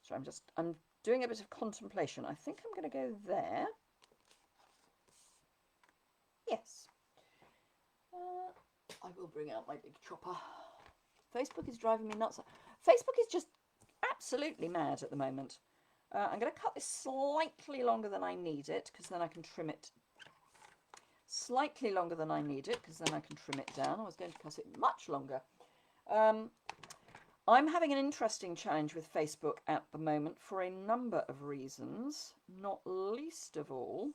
So I'm doing a bit of contemplation. I think I'm going to go there. Yes. I will bring out my big chopper. Facebook is driving me nuts. Facebook is just absolutely mad at the moment. I'm going to cut this slightly longer than I need it, because then I can trim it. Slightly longer than I need it, because then I can trim it down. I was going to cut it much longer. I'm having an interesting challenge with Facebook at the moment for a number of reasons, not least of all.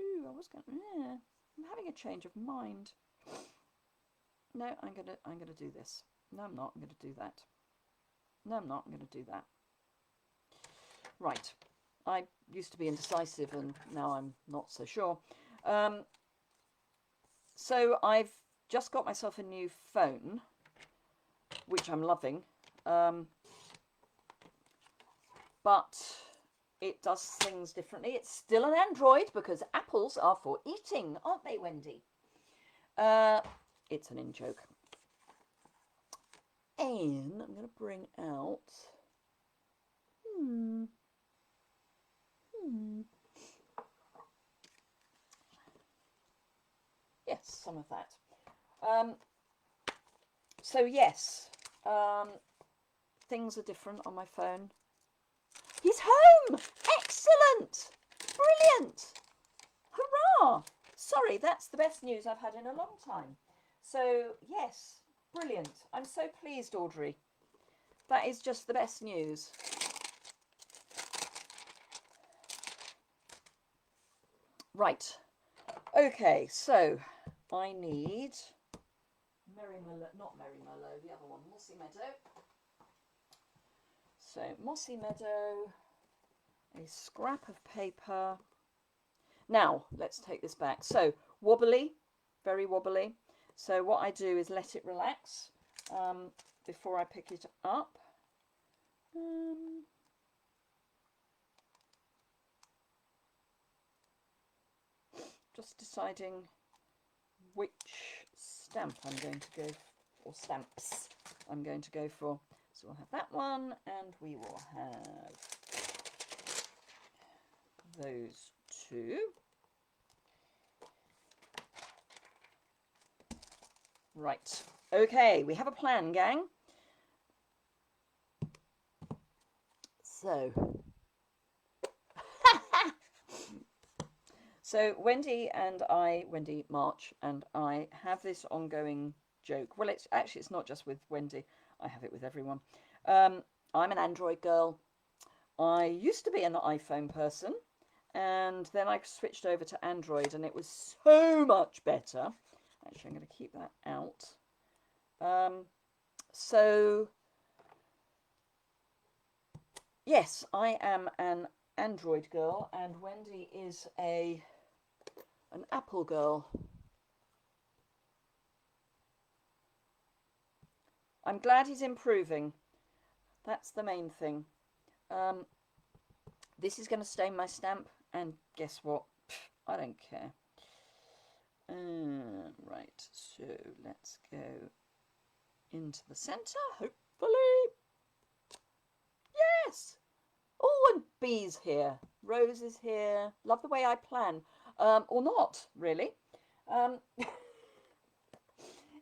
Ooh, I'm having a change of mind. No, I'm gonna do this. No, I'm not. I'm gonna do that. No, I'm not. I'm gonna do that. Right. I used to be indecisive, and now I'm not so sure. So I've just got myself a new phone, which I'm loving. But it does things differently. It's still an Android because apples are for eating, aren't they, Wendy? It's an in-joke. And I'm going to bring out... Yes, some of that. So yes, things are different on my phone. He's home! Excellent! Brilliant! Hurrah! Sorry, that's the best news I've had in a long time. So, yes, brilliant. I'm so pleased, Audrey. That is just the best news. Right. Okay, so I need not Merry Merlot, the other one, Mossy Meadow. So, Mossy Meadow, a scrap of paper. Now, let's take this back. So, wobbly, very wobbly. So, what I do is let it relax before I pick it up. Just deciding which stamp I'm going to go for, or stamps I'm going to go for. So we'll have that one, and we will have those two. Right, okay, we have a plan, gang. So Wendy March and I have this ongoing joke. Well, it's not just with Wendy. I have it with everyone. I'm an Android girl. I used to be an iPhone person, and then I switched over to Android, and it was so much better. Actually, I'm going to keep that out. So, yes, I am an Android girl, and Wendy is an Apple girl. I'm glad he's improving. That's the main thing. This is going to stain my stamp, and guess what? I don't care. Right, so let's go into the centre, hopefully. Yes! Oh, and B's here. Rose is here. Love the way I plan. Or not, really.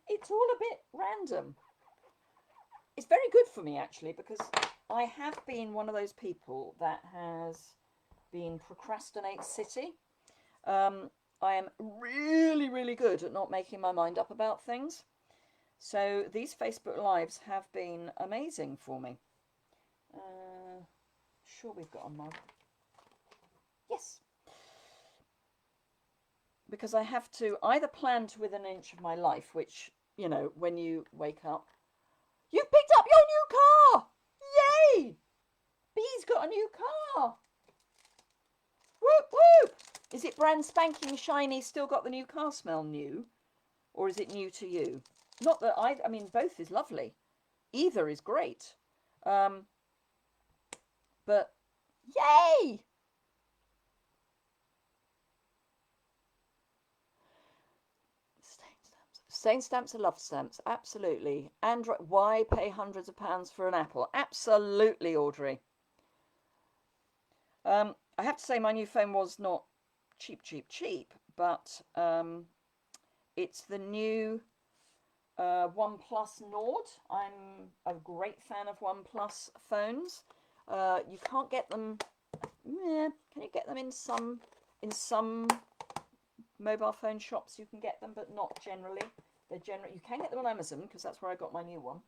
It's all a bit random. It's very good for me, actually, because I have been one of those people that has been procrastinate city. I am really, really good at not making my mind up about things. So these Facebook Lives have been amazing for me. Sure we've got a mug. Yes. because I have to either plan to within an inch of my life, which, you know, when you wake up, you've picked up your new car! Yay! Bee's got a new car! Whoop whoop! Is it brand spanking shiny, still got the new car smell new? Or is it new to you? Not that I mean, both is lovely. Either is great. But, yay! Stain stamps are love stamps, absolutely. Android, why pay hundreds of pounds for an Apple? Absolutely, Audrey. I have to say my new phone was not cheap, but it's the new OnePlus Nord. I'm a great fan of OnePlus phones. You can't get them. Yeah, can you get them in some mobile phone shops? You can get them, but not generally. They're generally, you can get them on Amazon because that's where I got my new one.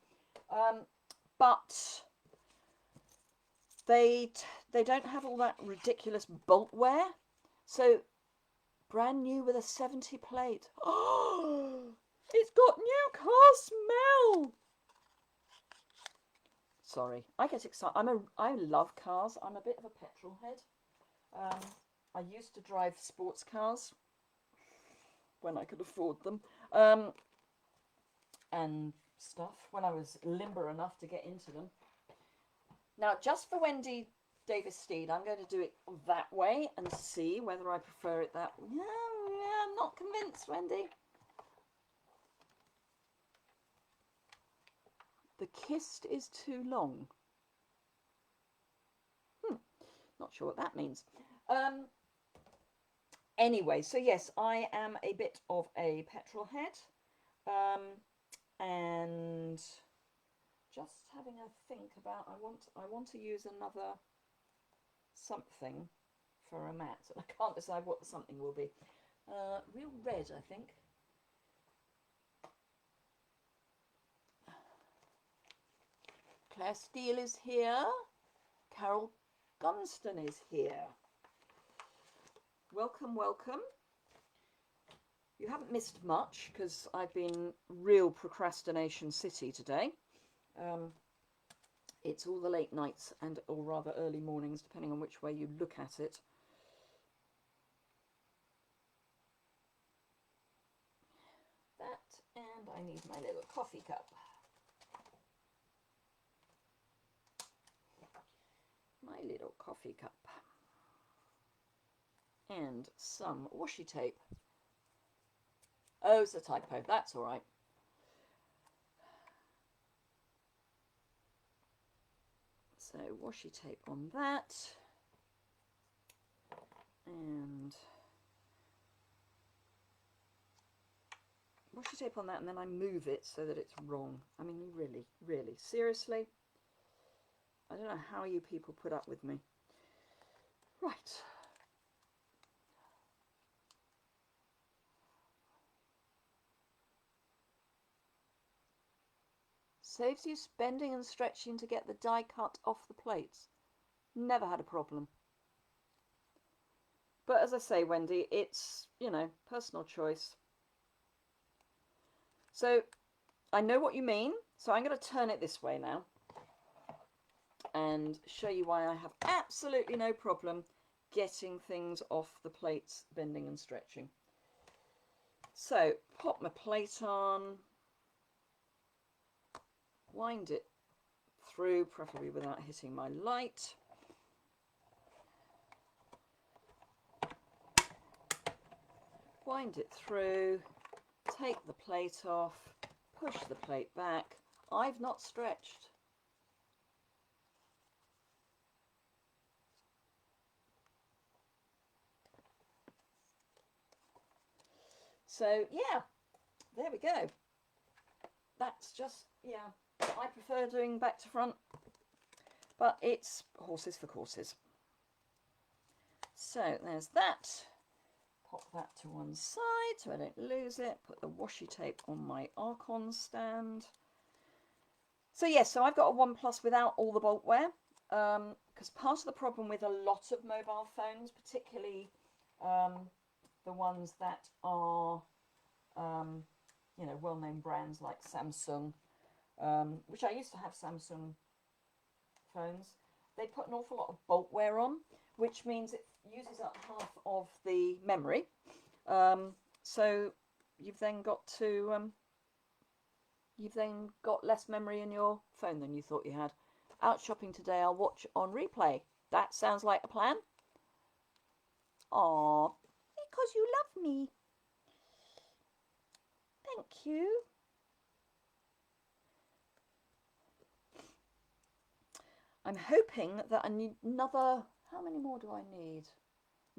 But they don't have all that ridiculous bulkware. So brand new with a 70 plate. Oh, it's got new car smell. Sorry, I get excited. I love cars. I'm a bit of a petrol head. I used to drive sports cars when I could afford them, and stuff, when I was limber enough to get into them. Now, just for Wendy Davis Steed, I'm going to do it that way and see whether I prefer it that way. Yeah, I'm not convinced, Wendy. The kissed is too long. Not sure what that means. Anyway, so yes, I am a bit of a petrol head. And just having a think about, I want to use another something for a mat. I can't decide what the something will be. Real red, I think. Claire Steele is here. Carol Gunston is here. Welcome, welcome. You haven't missed much because I've been real procrastination city today. It's all the late nights and or rather early mornings, depending on which way you look at it. That, and I need my little coffee cup. My little coffee cup. And some washi tape. Oh, it's a typo. That's all right. So washi tape on that. And washi tape on that, and then I move it so that it's wrong. I mean, really, really, seriously? I don't know how you people put up with me. Right. Saves you bending and stretching to get the die cut off the plates. Never had a problem. But as I say, Wendy, it's, you know, personal choice. So I know what you mean. So I'm going to turn it this way now and show you why I have absolutely no problem getting things off the plates, bending and stretching. So pop my plate on, wind it through, preferably without hitting my light. Wind it through, take the plate off, push the plate back. I've not stretched. So yeah, there we go. That's just, yeah, I prefer doing back to front, but it's horses for courses. So there's that. Pop that to one side so I don't lose it. Put the washi tape on my Archon stand. So yes, so I've got a OnePlus without all the bulkware, because part of the problem with a lot of mobile phones, particularly the ones that are, you know, well-known brands like Samsung, which I used to have Samsung phones. They put an awful lot of bolt wear on, which means it uses up half of the memory. So you've then got to less memory in your phone than you thought you had. Out shopping today, I'll watch on replay. That sounds like a plan. Aw, because you love me. Thank you. I'm hoping that I need another, how many more do I need?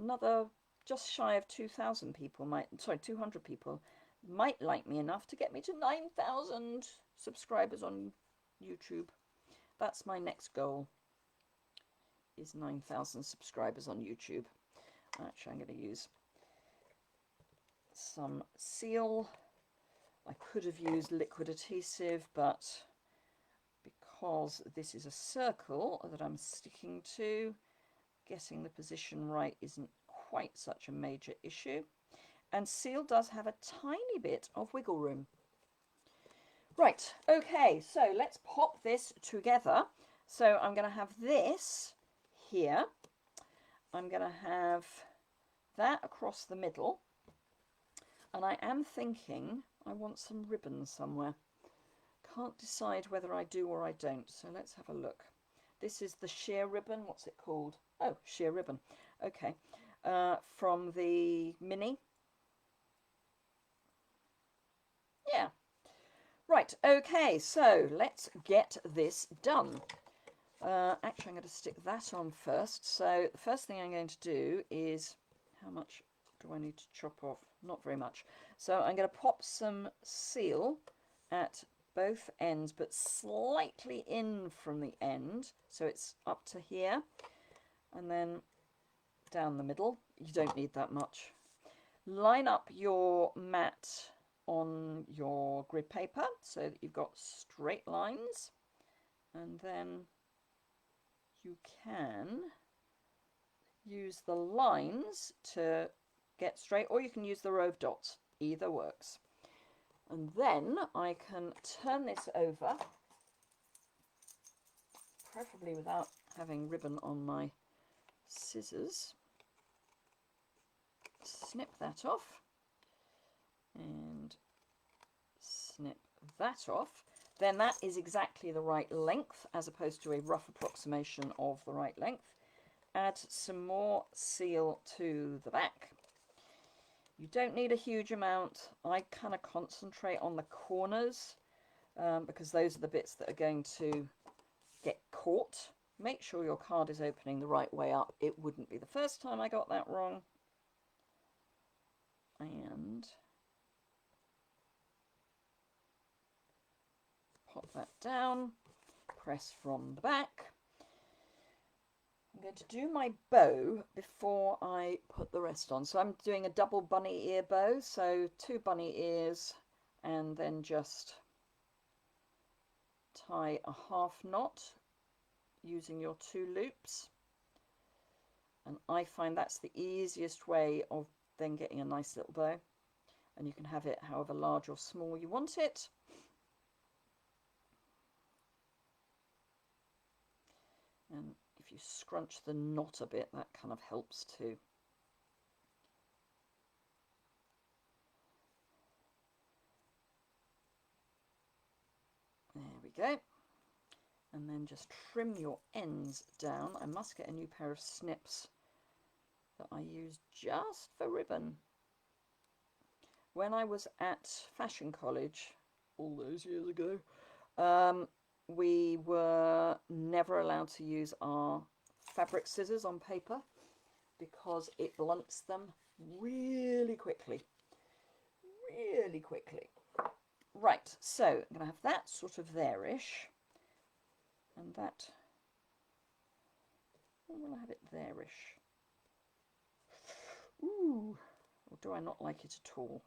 Another just shy of 2,000 people 200 people might like me enough to get me to 9,000 subscribers on YouTube. That's my next goal, is 9,000 subscribers on YouTube. Actually, I'm going to use some seal. I could have used liquid adhesive, but because this is a circle that I'm sticking to, getting the position right isn't quite such a major issue. And seal does have a tiny bit of wiggle room. Right, okay, so let's pop this together. So I'm going to have this here. I'm going to have that across the middle. And I am thinking I want some ribbon somewhere. Can't decide whether I do or I don't. So let's have a look. This is the sheer ribbon. What's it called? Oh, sheer ribbon. Okay. From the Mini. Yeah. Right, okay, so let's get this done. Actually, I'm going to stick that on first. So the first thing I'm going to do is, how much do I need to chop off? Not very much. So I'm going to pop some seal at both ends, but slightly in from the end. So it's up to here, and then down the middle. You don't need that much. Line up your mat on your grid paper so that you've got straight lines, and then you can use the lines to get straight, or you can use the row of dots. Either works. And then I can turn this over, preferably without having ribbon on my scissors. Snip that off and snip that off. Then that is exactly the right length, as opposed to a rough approximation of the right length. Add some more seal to the back. You don't need a huge amount. I kind of concentrate on the corners because those are the bits that are going to get caught. Make sure your card is opening the right way up. It wouldn't be the first time I got that wrong. And pop that down, press from the back. I'm going to do my bow before I put the rest on. So I'm doing a double bunny ear bow, so 2 bunny ears, and then just tie a half knot using your 2 loops. And I find that's the easiest way of then getting a nice little bow. And you can have it however large or small you want it. And if you scrunch the knot a bit, that kind of helps too. There we go. And then just trim your ends down. I must get a new pair of snips that I use just for ribbon. When I was at fashion college, all those years ago, we were never allowed to use our fabric scissors on paper because it blunts them really quickly. Really quickly. Right, so I'm going to have that sort of there-ish. And that, I'm going to have it there-ish. Ooh, or do I not like it at all?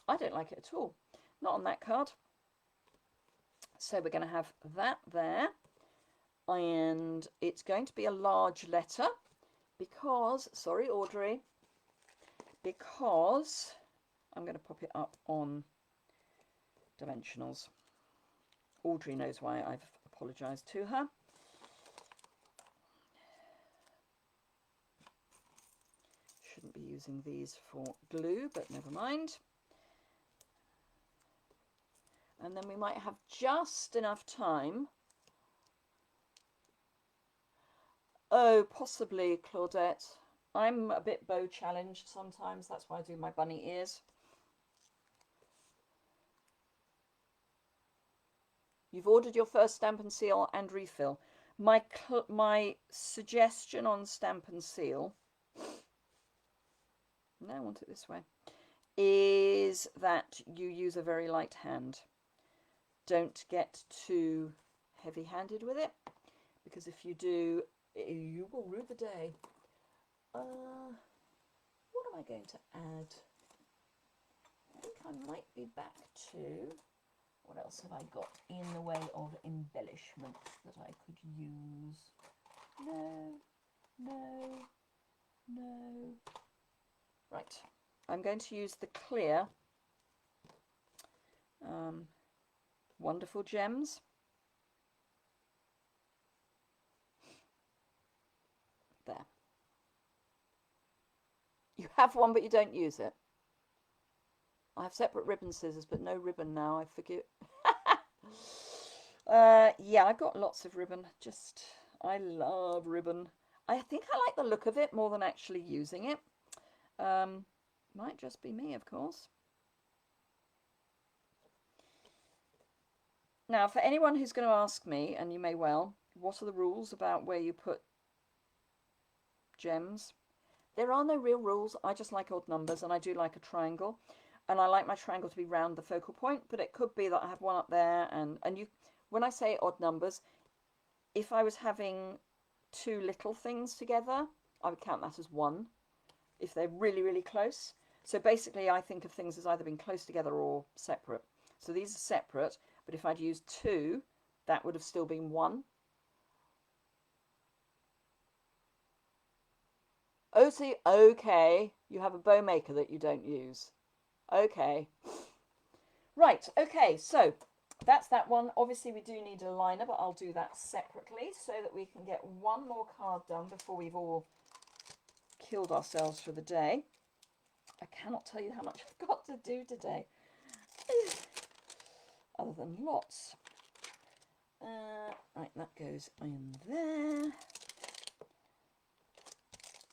I don't like it at all. Not on that card. So we're going to have that there. And it's going to be a large letter. because, sorry Audrey, because I'm going to pop it up on dimensionals. Audrey knows why I've apologised to her. Shouldn't be using these for glue, but never mind. And then we might have just enough time. Oh, possibly, Claudette. I'm a bit bow challenged sometimes. That's why I do my bunny ears. You've ordered your first Stamp and Seal and refill. My suggestion on Stamp and Seal, no, I want it this way, is that you use a very light hand. Don't get too heavy-handed with it, because if you do, you will rue the day. What am I going to add? I think I might be back to, what else have I got in the way of embellishment that I could use? No, no, no. Right, I'm going to use the clear Wonderful Gems. There. You have one, but you don't use it. I have separate ribbon scissors, but no ribbon now. I forget. Yeah, I've got lots of ribbon. I love ribbon. I think I like the look of it more than actually using it. Might just be me, of course. Now, for anyone who's going to ask me, and you may well, what are the rules about where you put gems? There are no real rules. I just like odd numbers, and I do like a triangle. And I like my triangle to be round the focal point, but it could be that I have one up there. And you, when I say odd numbers, if I was having two little things together, I would count that as one, if they're really, really close. So basically, I think of things as either being close together or separate. So these are separate, but if I'd used two, that would have still been one. Oh, see, okay, you have a bow maker that you don't use. Okay. Right, okay, so that's that one. Obviously, we do need a liner, but I'll do that separately so that we can get one more card done before we've all killed ourselves for the day. I cannot tell you how much I've got to do today. Other than lots. Right, that goes in there.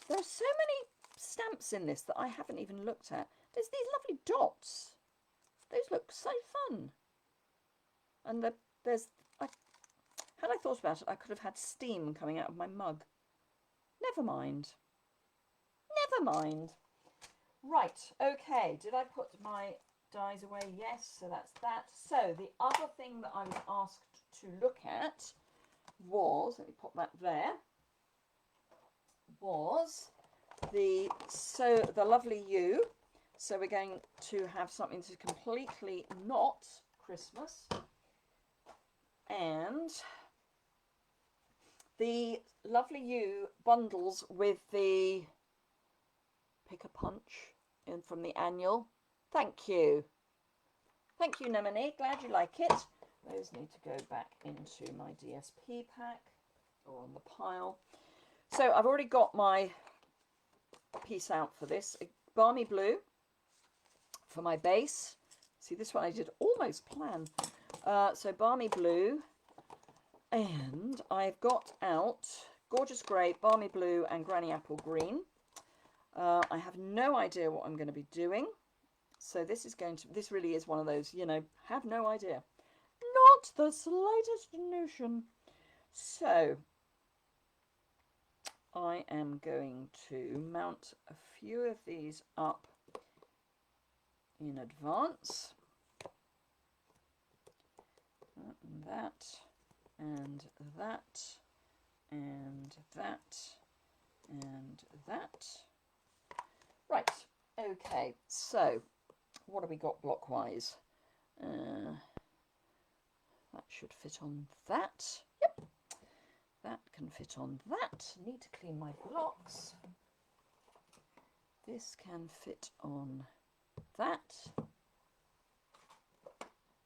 There are so many stamps in this that I haven't even looked at. There's these lovely dots. Those look so fun. And had I thought about it, I could have had steam coming out of my mug. Never mind. Never mind. Right, okay. Did I put my dies away? Yes, so that's that. So the other thing that I was asked to look at was, let me pop that there, was the lovely Yuille. So we're going to have something to completely not Christmas. And the lovely Yuille bundles with the Pick a Punch in from the annual. Thank you. Thank you, Nemone. Glad you like it. Those need to go back into my DSP pack or on the pile. So I've already got my piece out for this. A Balmy Blue for my base. See, this one I did almost plan. So Balmy Blue. And I've got out Gorgeous Grey, Balmy Blue and Granny Apple Green. I have no idea what I'm going to be doing. So this really is one of those, you know, have no idea. Not the slightest notion. So I am going to mount a few of these up in advance. And that, and that, and that, and that. Right, okay, so what have we got block-wise? That should fit on that. Yep. That can fit on that. Need to clean my blocks. This can fit on that.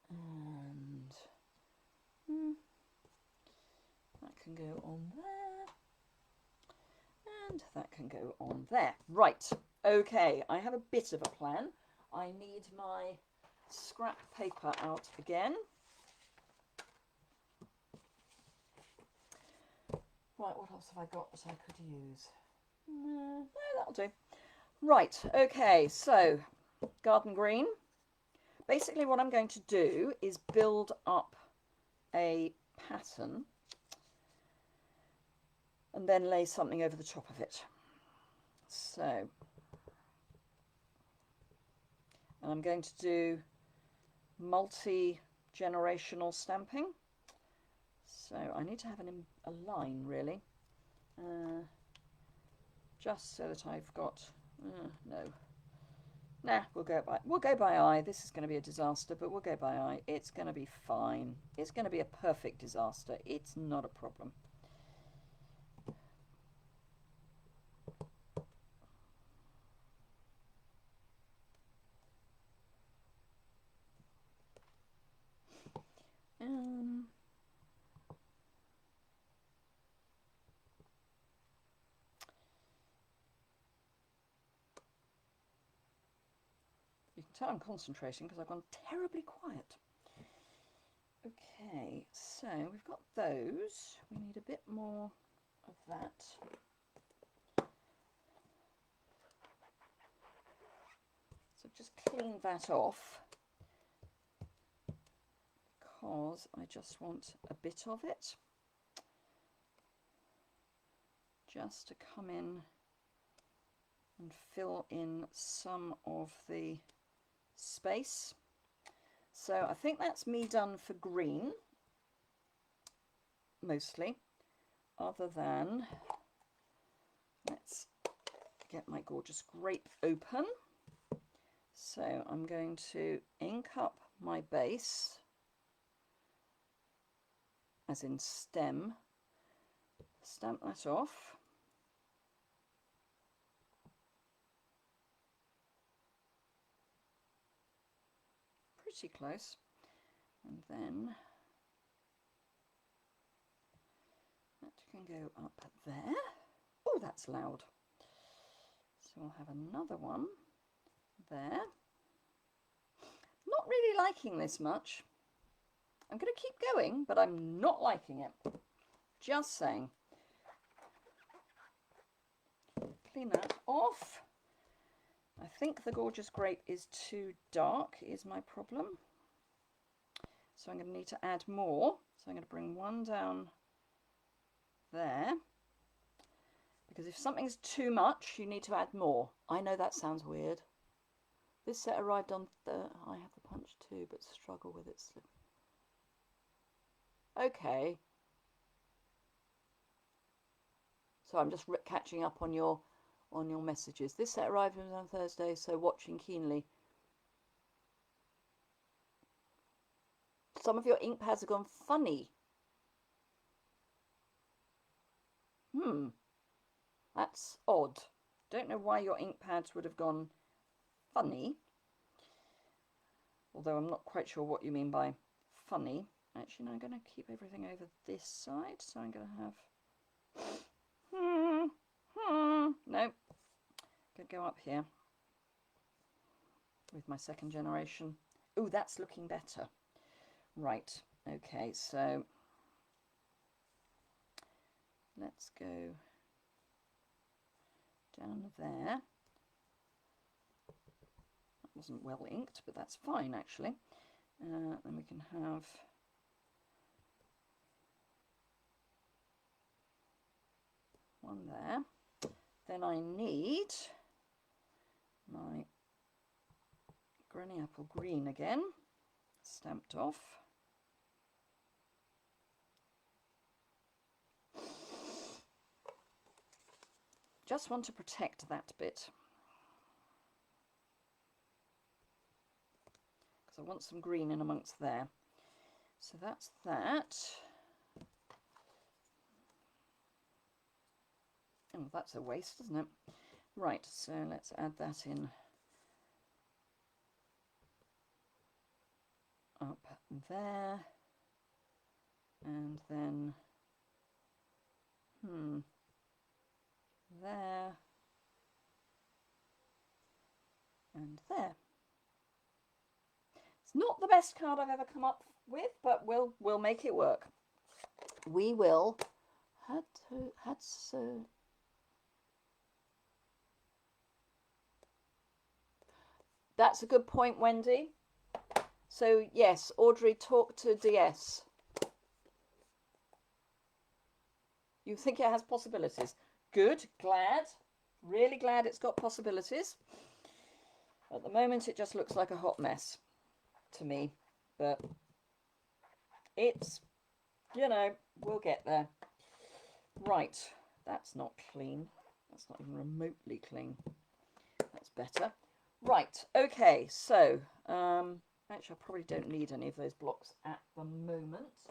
And that can go on there. And that can go on there. Right, okay, I have a bit of a plan. I need my scrap paper out again. Right, what else have I got that I could use? No, that'll do. Right, okay, so garden green. Basically what I'm going to do is build up a pattern and then lay something over the top of it. So, and I'm going to do multi-generational stamping. So I need to have a line really, just so that I've got, we'll go by eye. This is going to be a disaster, but we'll go by eye. It's going to be fine. It's going to be a perfect disaster. It's not a problem. You can tell I'm concentrating because I've gone terribly quiet. Okay, so we've got those. We need a bit more of that. So just clean that off because I just want a bit of it just to come in and fill in some of the space. So I think that's me done for green mostly, other than, let's get my gorgeous grape open. So I'm going to ink up my base, as in stem, stamp that off. Pretty close. And then that can go up there. Oh, that's loud. So we'll have another one there. Not really liking this much. I'm going to keep going, but I'm not liking it. Just saying. Clean that off. I think the gorgeous grape is too dark, is my problem. So I'm going to need to add more. So I'm going to bring one down there. Because if something's too much, you need to add more. I know that sounds weird. This set arrived on I have the punch too, but struggle with it. Okay. So I'm just catching up on your messages. This set arrived on Thursday, so watching keenly. Some of your ink pads have gone funny. That's odd. Don't know why your ink pads would have gone funny. Although I'm not quite sure what you mean by funny. Actually, no, I'm going to keep everything over this side. So I'm going to have... No. Going to go up here with my second generation. Oh, that's looking better. Right. Okay, so let's go down there. That wasn't well inked, but that's fine actually. Then we can have one there. Then I need my Granny Apple Green again, stamped off. Just want to protect that bit. Because I want some green in amongst there. So that's that. Oh, that's a waste, isn't it? Right, so let's add that in up there, and then there and there. It's not the best card I've ever come up with, but we'll make it work. We will. That's a good point, Wendy. So yes, Audrey, talk to DS. You think it has possibilities? Good, glad, really glad it's got possibilities. At the moment, it just looks like a hot mess to me, but it's, you know, we'll get there. Right, that's not clean. That's not even remotely clean. That's better. Right, okay, so actually I probably don't need any of those blocks at the moment.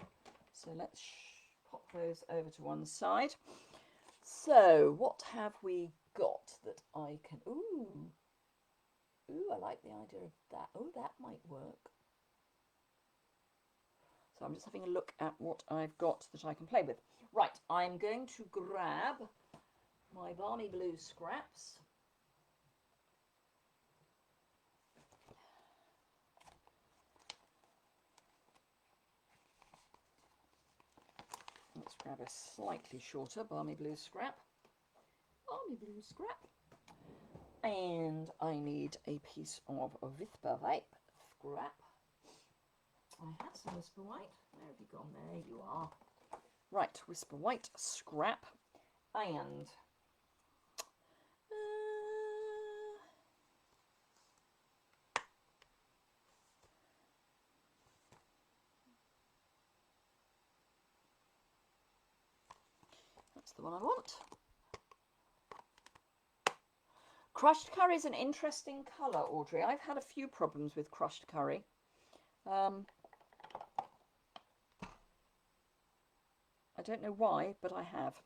So let's pop those over to one side. So what have we got that I can, ooh, I like the idea of that. Oh, that might work. So I'm just having a look at what I've got that I can play with. Right, I'm going to grab my balmy blue scraps. Let's grab a slightly shorter balmy blue scrap. Balmy blue scrap. And I need a piece of Whisper White scrap. I have some Whisper White. Where have you gone? There you are. Right, Whisper White scrap. And that's the one I want. Crushed curry is an interesting colour, Audrey. I've had a few problems with crushed curry. I don't know why, but I have.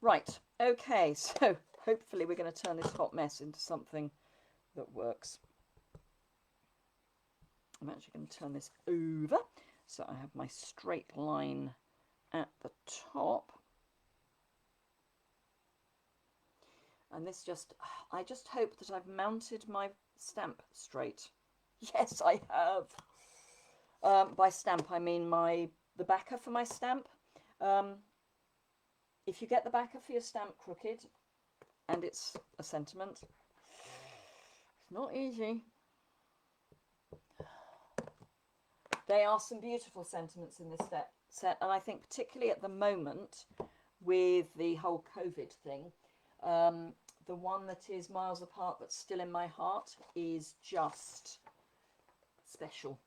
Right, okay, so hopefully we're going to turn this hot mess into something that works. I'm actually going to turn this over so I have my straight line at the top. And this just, I just hope that I've mounted my stamp straight. Yes, I have. By stamp, I mean the backer for my stamp. If you get the backer for your stamp crooked, and it's a sentiment, it's not easy. There are some beautiful sentiments in this set, and I think particularly at the moment, with the whole COVID thing, the one that is miles apart but still in my heart is just special.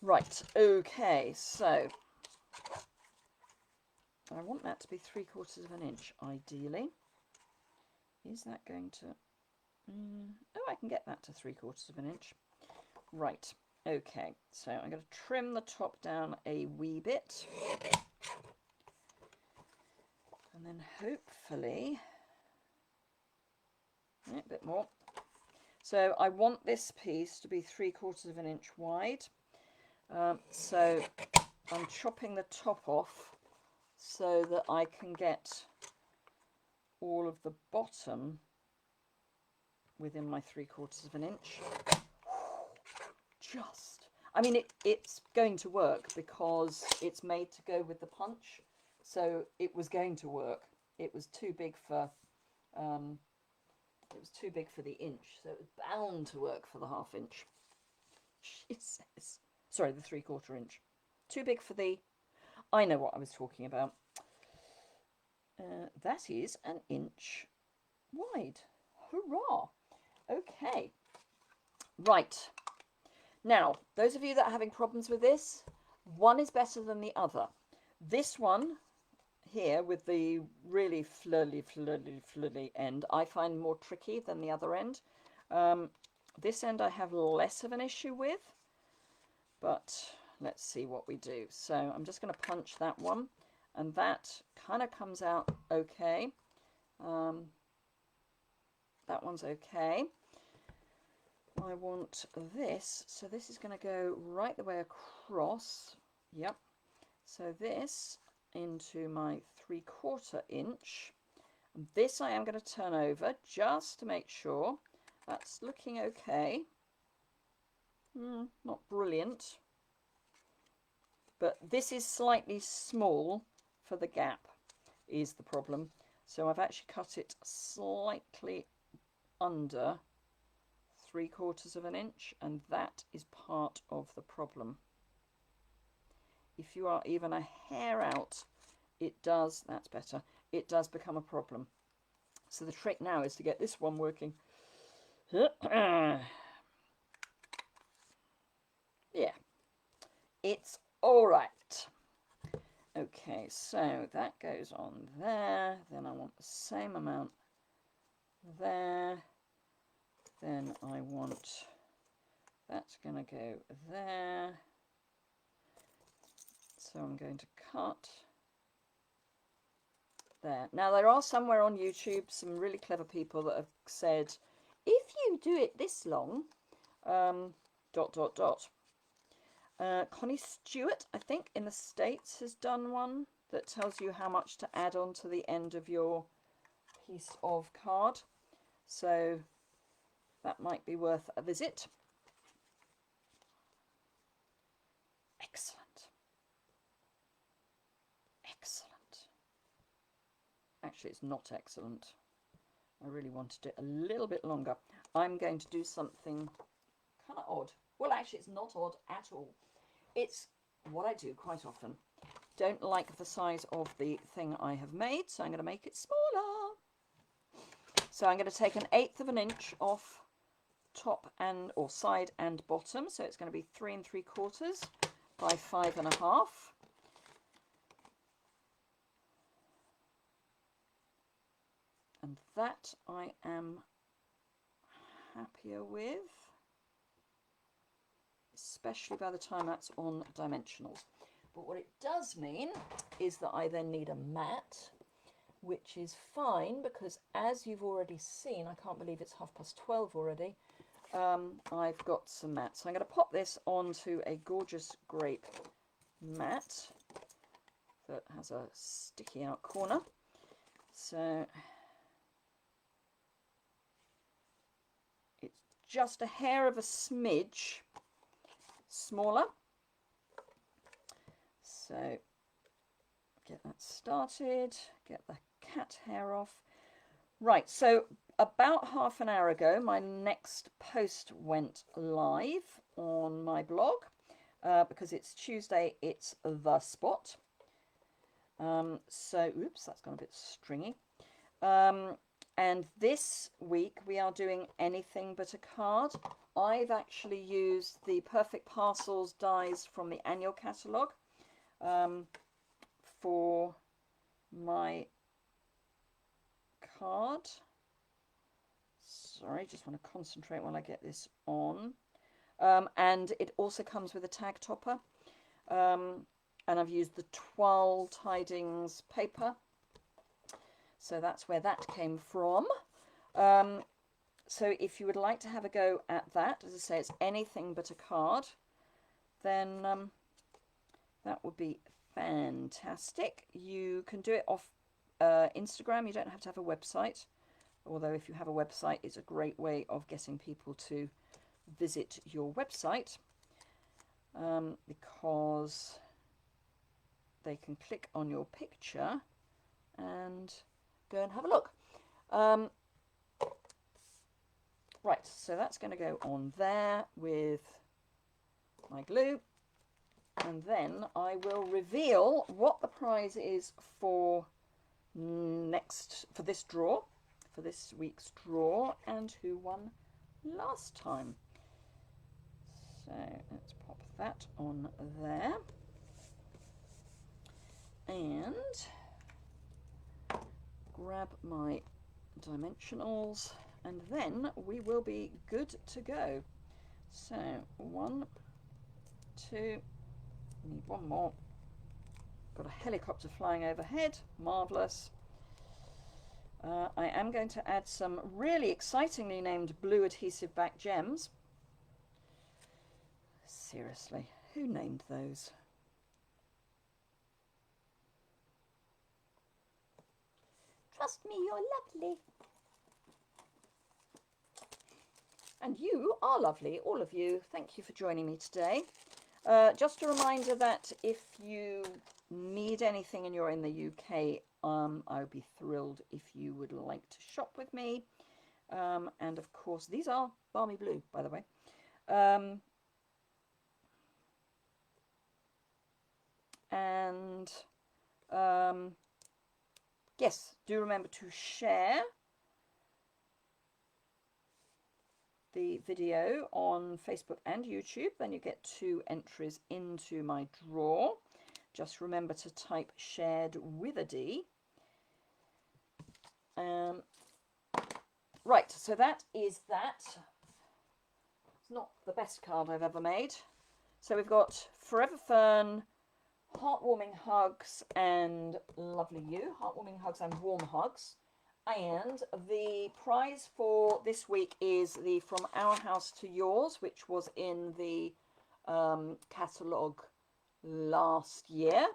Right, okay, so I want that to be 3/4 of an inch, ideally. Is that going to... oh, I can get that to 3/4 of an inch. Right, okay, so I'm going to trim the top down a wee bit. And then hopefully, a bit more. So I want this piece to be 3/4 of an inch wide. So I'm chopping the top off so that I can get all of the bottom within my 3/4 of an inch. Just, I mean, it's going to work because it's made to go with the punch. So it was going to work. It was too big for the inch, so it was bound to work for the 1/2 inch. She says, sorry, the 3/4 inch. Too big for the, I know what I was talking about. That is an inch wide. Hurrah! Okay. Right. Now, those of you that are having problems with this, one is better than the other. This one here with the really flirty end, I find more tricky than the other end. This end I have less of an issue with, but let's see what we do. So I'm just going to punch that one, and that kind of comes out okay. That one's okay. I want this, so this is going to go right the way across. Yep. So this into my 3/4 inch. And this I am going to turn over just to make sure that's looking okay. Not brilliant, but this is slightly small for the gap is the problem. So I've actually cut it slightly under 3/4 inch, and that is part of the problem. If you are even a hair out, it does, that's better, it does become a problem. So the trick now is to get this one working. Yeah, it's all right. Okay, so that goes on there. Then I want the same amount there. Then I want, that's going to go there. So I'm going to cut there. Now there are somewhere on YouTube some really clever people that have said, if you do it this long, ... Connie Stewart, I think, in the States has done one that tells you how much to add on to the end of your piece of card. So that might be worth a visit. Excellent. Excellent. Actually, it's not excellent. I really wanted it a little bit longer. I'm going to do something kind of odd. Well, actually, it's not odd at all. It's what I do quite often. Don't like the size of the thing I have made, so I'm going to make it smaller. So I'm going to take 1/8 inch off top and or side and bottom. So it's going to be 3 3/4 by 5 1/2. And that I am happier with, especially by the time that's on dimensionals. But what it does mean is that I then need a mat, which is fine because, as you've already seen, I can't believe it's 12:30 already, I've got some mats. So I'm going to pop this onto a gorgeous grape mat that has a sticky out corner. So it's just a hair of a smidge smaller. So get that started, get the cat hair off. Right, so about half an hour ago, my next post went live on my blog. Because it's Tuesday, it's The Spot. So, oops, that's gone a bit stringy. And this week we are doing anything but a card. I've actually used the Perfect Parcels dies from the annual catalogue for my card. Sorry, just want to concentrate while I get this on. And it also comes with a tag topper. And I've used the Twill Tidings paper. So that's where that came from. So if you would like to have a go at that, as I say, it's anything but a card, then that would be fantastic. You can do it off Instagram. You don't have to have a website. Although if you have a website, it's a great way of getting people to visit your website, because they can click on your picture and go and have a look. Right, so that's going to go on there with my glue, and then I will reveal what the prize is for this draw, for this week's draw, and who won last time. So let's pop that on there, and grab my dimensionals, and then we will be good to go. So 1, 2, need one more, Got a helicopter flying overhead. Marvellous. I am going to add some really excitingly named blue adhesive back gems. Seriously, who named those? Trust me, you're lovely. And you are lovely, all of you. Thank you for joining me today. Just a reminder that if you need anything and you're in the UK, I would be thrilled if you would like to shop with me. And of course, these are balmy blue, by the way. Yes, do remember to share the video on Facebook and YouTube. Then you get 2 entries into my draw. Just remember to type shared with a D. Right, so that is that. It's not the best card I've ever made. So we've got Forever Fern, heartwarming hugs, and lovely you. Heartwarming hugs and warm hugs. And the prize for this week is the From Our House to Yours, which was in the catalogue last year.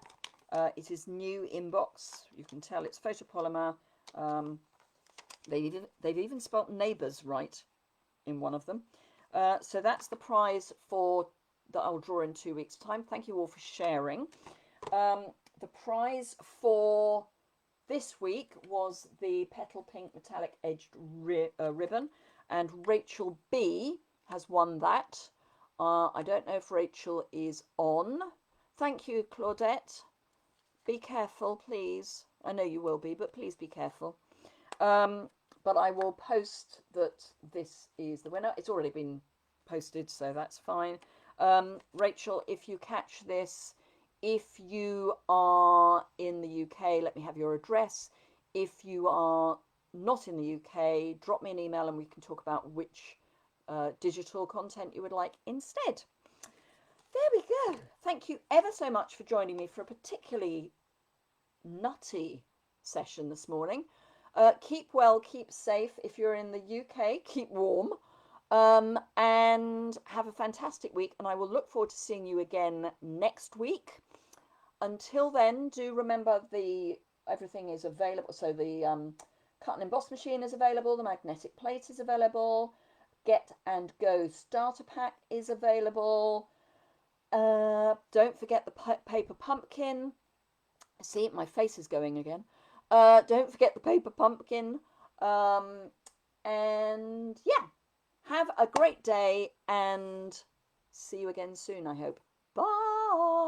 It is new in box. You can tell it's photopolymer. They've even spelt neighbours right in one of them. So that's the prize for that I'll draw in 2 weeks' time. Thank you all for sharing. The prize for this week was the Petal Pink Metallic Edged ribbon, and Rachel B has won that. I don't know if Rachel is on. Thank you, Claudette. Be careful, please. I know you will be, but please be careful. But I will post that this is the winner. It's already been posted, so that's fine. Rachel, if you catch this, if you are in the UK, let me have your address. If you are not in the UK, drop me an email and we can talk about which digital content you would like instead. There we go. Thank you ever so much for joining me for a particularly nutty session this morning. Keep well, keep safe. If you're in the UK, keep warm. And have a fantastic week, and I will look forward to seeing you again next week. Until then, do remember everything is available. So the cut and emboss machine is available, the magnetic plate is available, Get and Go starter pack is available. Don't forget the paper pumpkin. See, my face is going again. Don't forget the paper pumpkin. And yeah, have a great day and see you again soon, I hope. Bye.